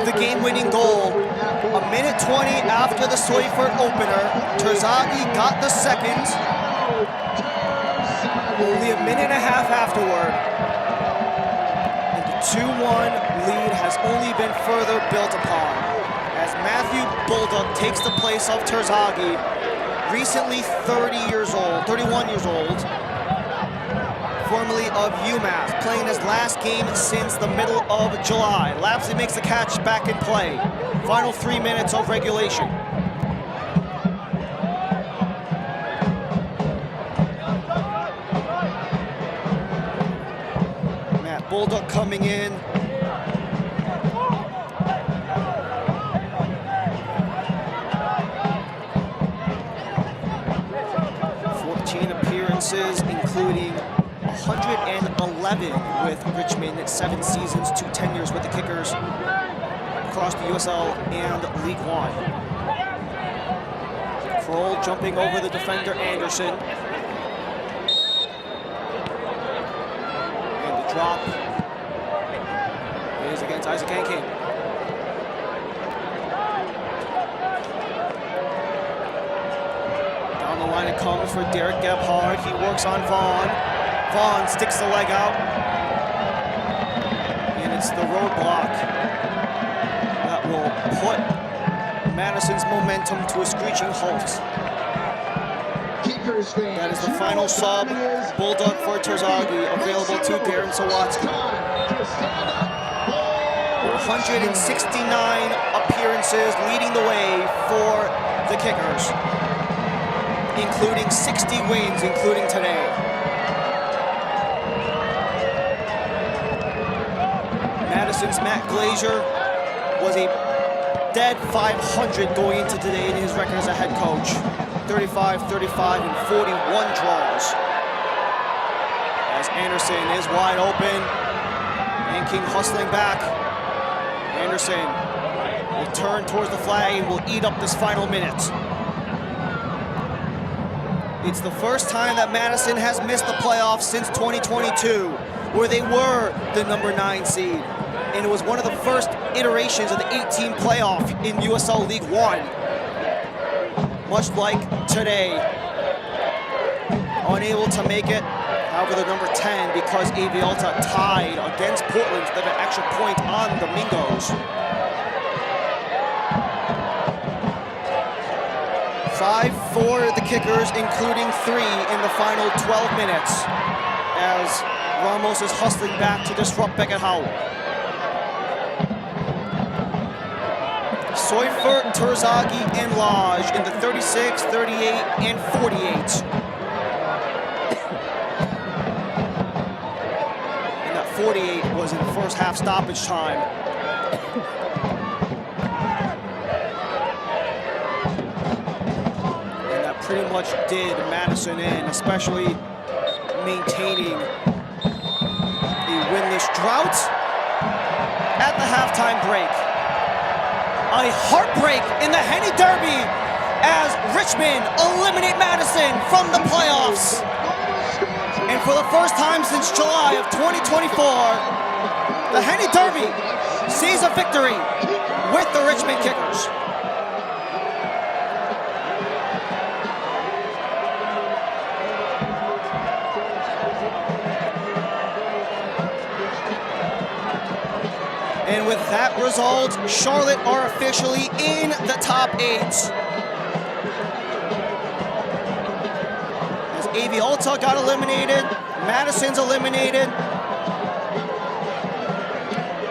the game-winning goal. A minute 20 after the Seufert opener, Terzaghi got the 2nd. Only a minute and a half afterward, and the 2-1 lead has only been further built upon, as Matthew Bulldog takes the place of Terzaghi, recently 31 years old, formerly of UMass, playing his last game since the middle of July. Lapsley makes the catch back in play. Final 3 minutes of regulation. Bulldog coming in. Appearances, including 111 with Richmond, 7 seasons, 2 tenures with the Kickers across the USL and League One. Kroll jumping over the defender Anderson. And the drop is against Isaac Anking. The line it comes for Derek Gebhardt. He works on Vaughn. Vaughn sticks the leg out. And it's the roadblock that will put Madison's momentum to a screeching halt. That is the final sub. Bulldog for Terzaghi, available to Darren Sawatsky. 169 appearances leading the way for the Kickers, including 60 wins, including today. Madison's Matt Glazier was a dead 500 going into today in his record as a head coach. 35, 35, and 41 draws. As Anderson is wide open, and King hustling back. Anderson will turn towards the flag and will eat up this final minute. It's the first time that Madison has missed the playoffs since 2022, where they were the number 9 seed. And it was one of the first iterations of the 8-team playoff in USL League One. Much like today, unable to make it. However, the number 10, because Avialta tied against Portland with an extra point on the Mingos. 5 for the Kickers, including 3 in the final 12 minutes, as Ramos is hustling back to disrupt Beckett Howell. Seufert, Terzaghi, and Lodge in the 36, 38, and 48. And that 48 was in the first half stoppage time. Pretty much did Madison in, especially maintaining the winless drought at the halftime break. A heartbreak in the Henny Derby as Richmond eliminate Madison from the playoffs. And for the first time since July of 2024, the Henny Derby sees a victory with the Richmond Kickers. And with that result, Charlotte are officially in the top 8. As Avialta got eliminated, Madison's eliminated.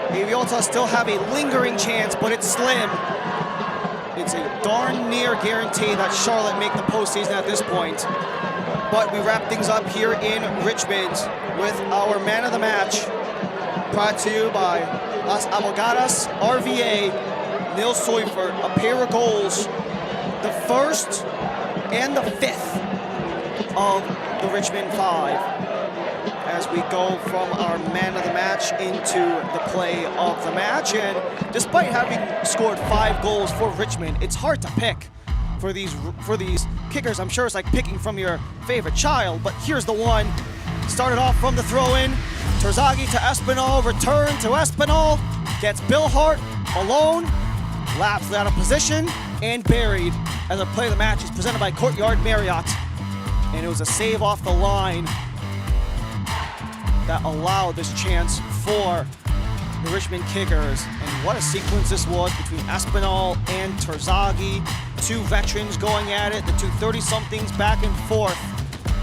Avialta still have a lingering chance, but it's slim. It's a darn near guarantee that Charlotte make the postseason at this point. But we wrap things up here in Richmond with our man of the match, brought to you by Las Abogadas RVA, Neil Seufert, a pair of goals, the first and the 5th of the Richmond 5. As we go from our man of the match into the play of the match. And despite having scored 5 goals for Richmond, it's hard to pick for these Kickers. I'm sure it's like picking from your favorite child, but here's the one. Started off from the throw-in. Terzaghi to Espinal, return to Espinal, gets Billhardt alone, laps out of position, and buried. As a play of the match is presented by Courtyard Marriott. And it was a save off the line that allowed this chance for the Richmond Kickers. And what a sequence this was between Espinal and Terzaghi. 2 veterans going at it, the 2 30-somethings back and forth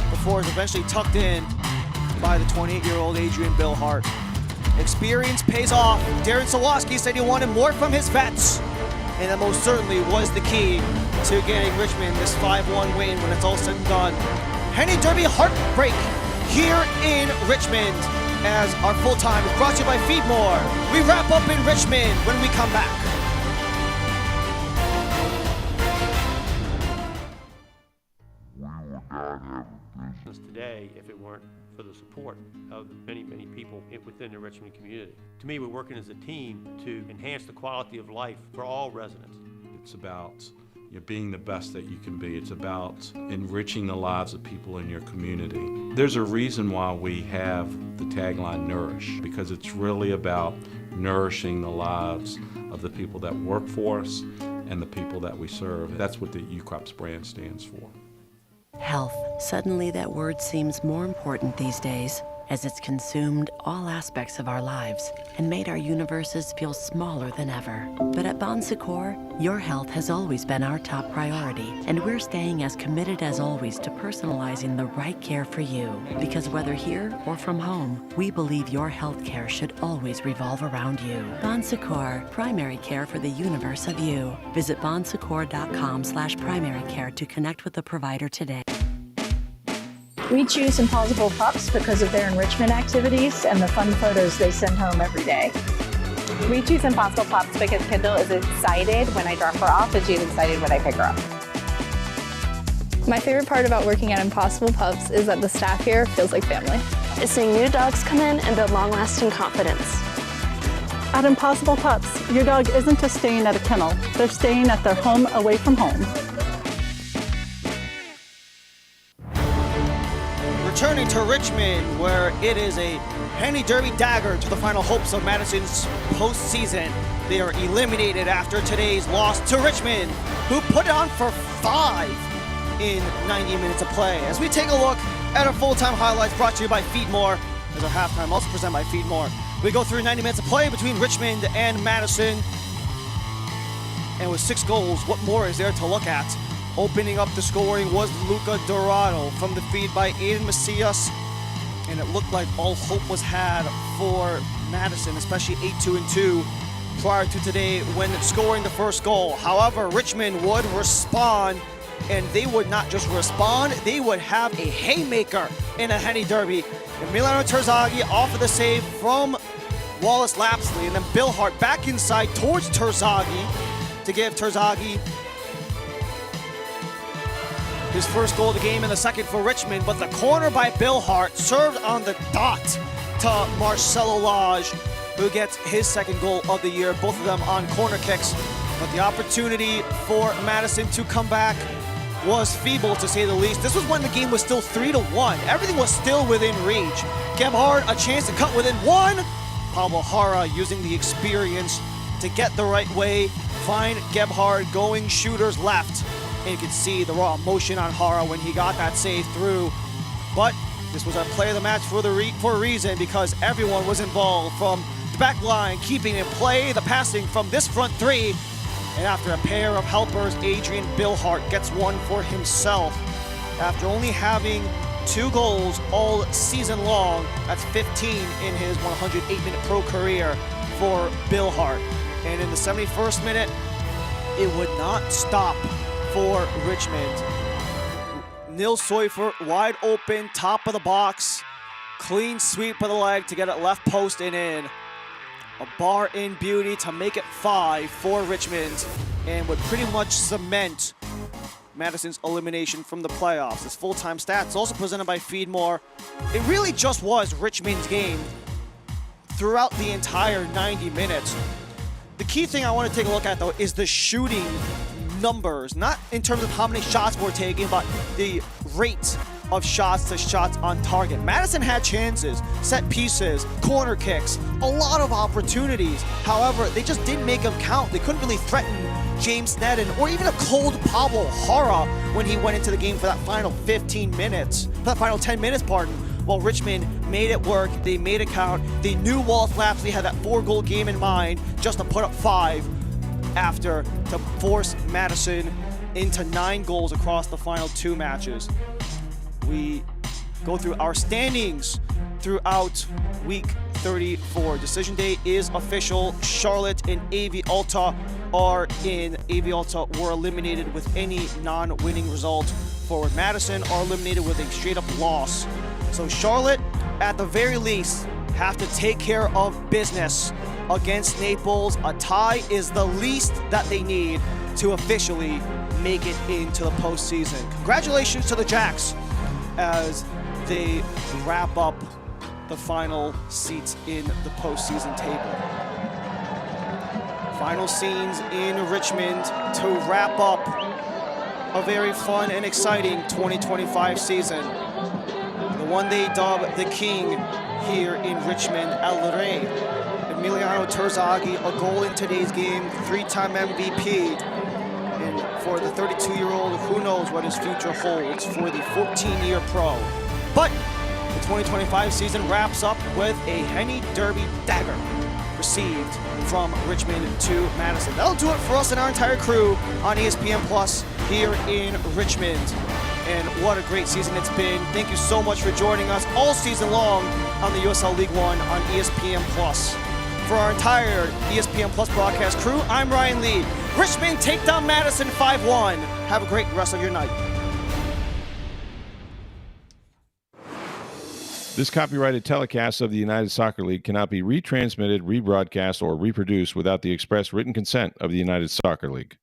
before it's eventually tucked in by the 28-year-old Adrian Billhardt. Experience pays off. Darren Sawatsky said he wanted more from his vets, and that most certainly was the key to getting Richmond this 5-1 win when it's all said and done. Henny Derby heartbreak here in Richmond. as our full time is brought to you by Feedmore. We wrap up in Richmond when we come back. Today, if it weren't for the support of the many people within the Richmond community. To me, we're working as a team to enhance the quality of life for all residents. It's about being the best that you can be. It's about enriching the lives of people in your community. There's a reason why we have the tagline Nourish, because it's really about nourishing the lives of the people that work for us and the people that we serve. That's what the UCrops brand stands for. Health. Suddenly that word seems more important these days, as it's consumed all aspects of our lives and made our universes feel smaller than ever. But at Bon Secours, your health has always been our top priority, and we're staying as committed as always to personalizing the right care for you. Because whether here or from home, we believe your health care should always revolve around you. Bon Secours, primary care for the universe of you. Visit bonsecours.com/primary care to connect with the provider today. We choose Impossible Pups because of their enrichment activities and the fun photos they send home every day. We choose Impossible Pups because Kendall is excited when I drop her off and she's excited when I pick her up. My favorite part about working at Impossible Pups is that the staff here feels like family. It's seeing new dogs come in and build long-lasting confidence. At Impossible Pups, your dog isn't just staying at a kennel, they're staying at their home away from home. Returning to Richmond, where it is a Henny Derby dagger to the final hopes of Madison's postseason. They are eliminated after today's loss to Richmond, who put it on for 5 in 90 minutes of play. As we take a look at our full-time highlights brought to you by Feedmore, as our halftime also presented by Feedmore. We go through 90 minutes of play between Richmond and Madison. And with 6 goals, what more is there to look at? Opening up the scoring was Luca Dourado from the feed by Aiden Macias. And it looked like all hope was had for Madison, especially 8-2-2 prior to today when scoring the first goal. However, Richmond would respond, and they would not just respond, they would have a haymaker in a Henny Derby. Emiliano Terzaghi off of the save from Wallace Lapsley, and then Billhardt back inside towards Terzaghi to give Terzaghi his first goal of the game and the second for Richmond, but the corner by Billhardt served on the dot to Marcelo Lage, who gets his second goal of the year, both of them on corner kicks. But the opportunity for Madison to come back was feeble, to say the least. This was when the game was still 3-1. Everything was still within reach. Gebhardt, a chance to cut within 1. Pablo Jara using the experience to get the right way, find Gebhardt going shooters left. And you can see the raw emotion on Jara when he got that save through. But this was our player of the match for a reason, because everyone was involved, from the back line, keeping in play, the passing from this front three. And after a pair of helpers, Adrian Billhardt gets one for himself. After only having 2 goals all season long, that's 15 in his 108-minute pro career for Billhardt. And in the 71st minute, it would not stop for Richmond. Nils Seufert wide open, top of the box, clean sweep of the leg to get it left post and in. A bar in beauty to make it 5 for Richmond, and would pretty much cement Madison's elimination from the playoffs. His full-time stats also presented by Feedmore. It really just was Richmond's game throughout the entire 90 minutes. The key thing I want to take a look at, though, is the shooting numbers, not in terms of how many shots we're taking, but the rate of shots to shots on target. Madison had chances, set pieces, corner kicks, a lot of opportunities. However, they just didn't make them count. They couldn't really threaten James Sneddon or even a cold Pablo Jara when he went into the game for that final 15 minutes, that final 10 minutes, pardon. While Richmond made it work, they made it count. They knew Wallace Lapsley had that 4-goal game in mind just to put up 5 after, to force Madison into 9 goals across the final 2 matches. We go through our standings throughout week 34. Decision day is official. Charlotte and AV Alta are in. AV Alta were eliminated with any non-winning result. Forward Madison are eliminated with a straight-up loss. So Charlotte, at the very least, have to take care of business against Naples. A tie is the least that they need to officially make it into the postseason. Congratulations to the Jacks as they wrap up the final seats in the postseason table. Final scenes in Richmond to wrap up a very fun and exciting 2025 season. The one they dub the King here in Richmond, El Rey. Emiliano Terzaghi, a goal in today's game, 3-time MVP. And for the 32-year-old, who knows what his future holds for the 14-year pro. But the 2025 season wraps up with a Henny Derby dagger received from Richmond to Madison. That'll do it for us and our entire crew on ESPN Plus here in Richmond. And what a great season it's been. Thank you so much for joining us all season long on the USL League One on ESPN Plus. For our entire ESPN Plus broadcast crew, I'm Ryan Lee. Richmond take down Madison 5-1. Have a great rest of your night. This copyrighted telecast of the United Soccer League cannot be retransmitted, rebroadcast, or reproduced without the express written consent of the United Soccer League.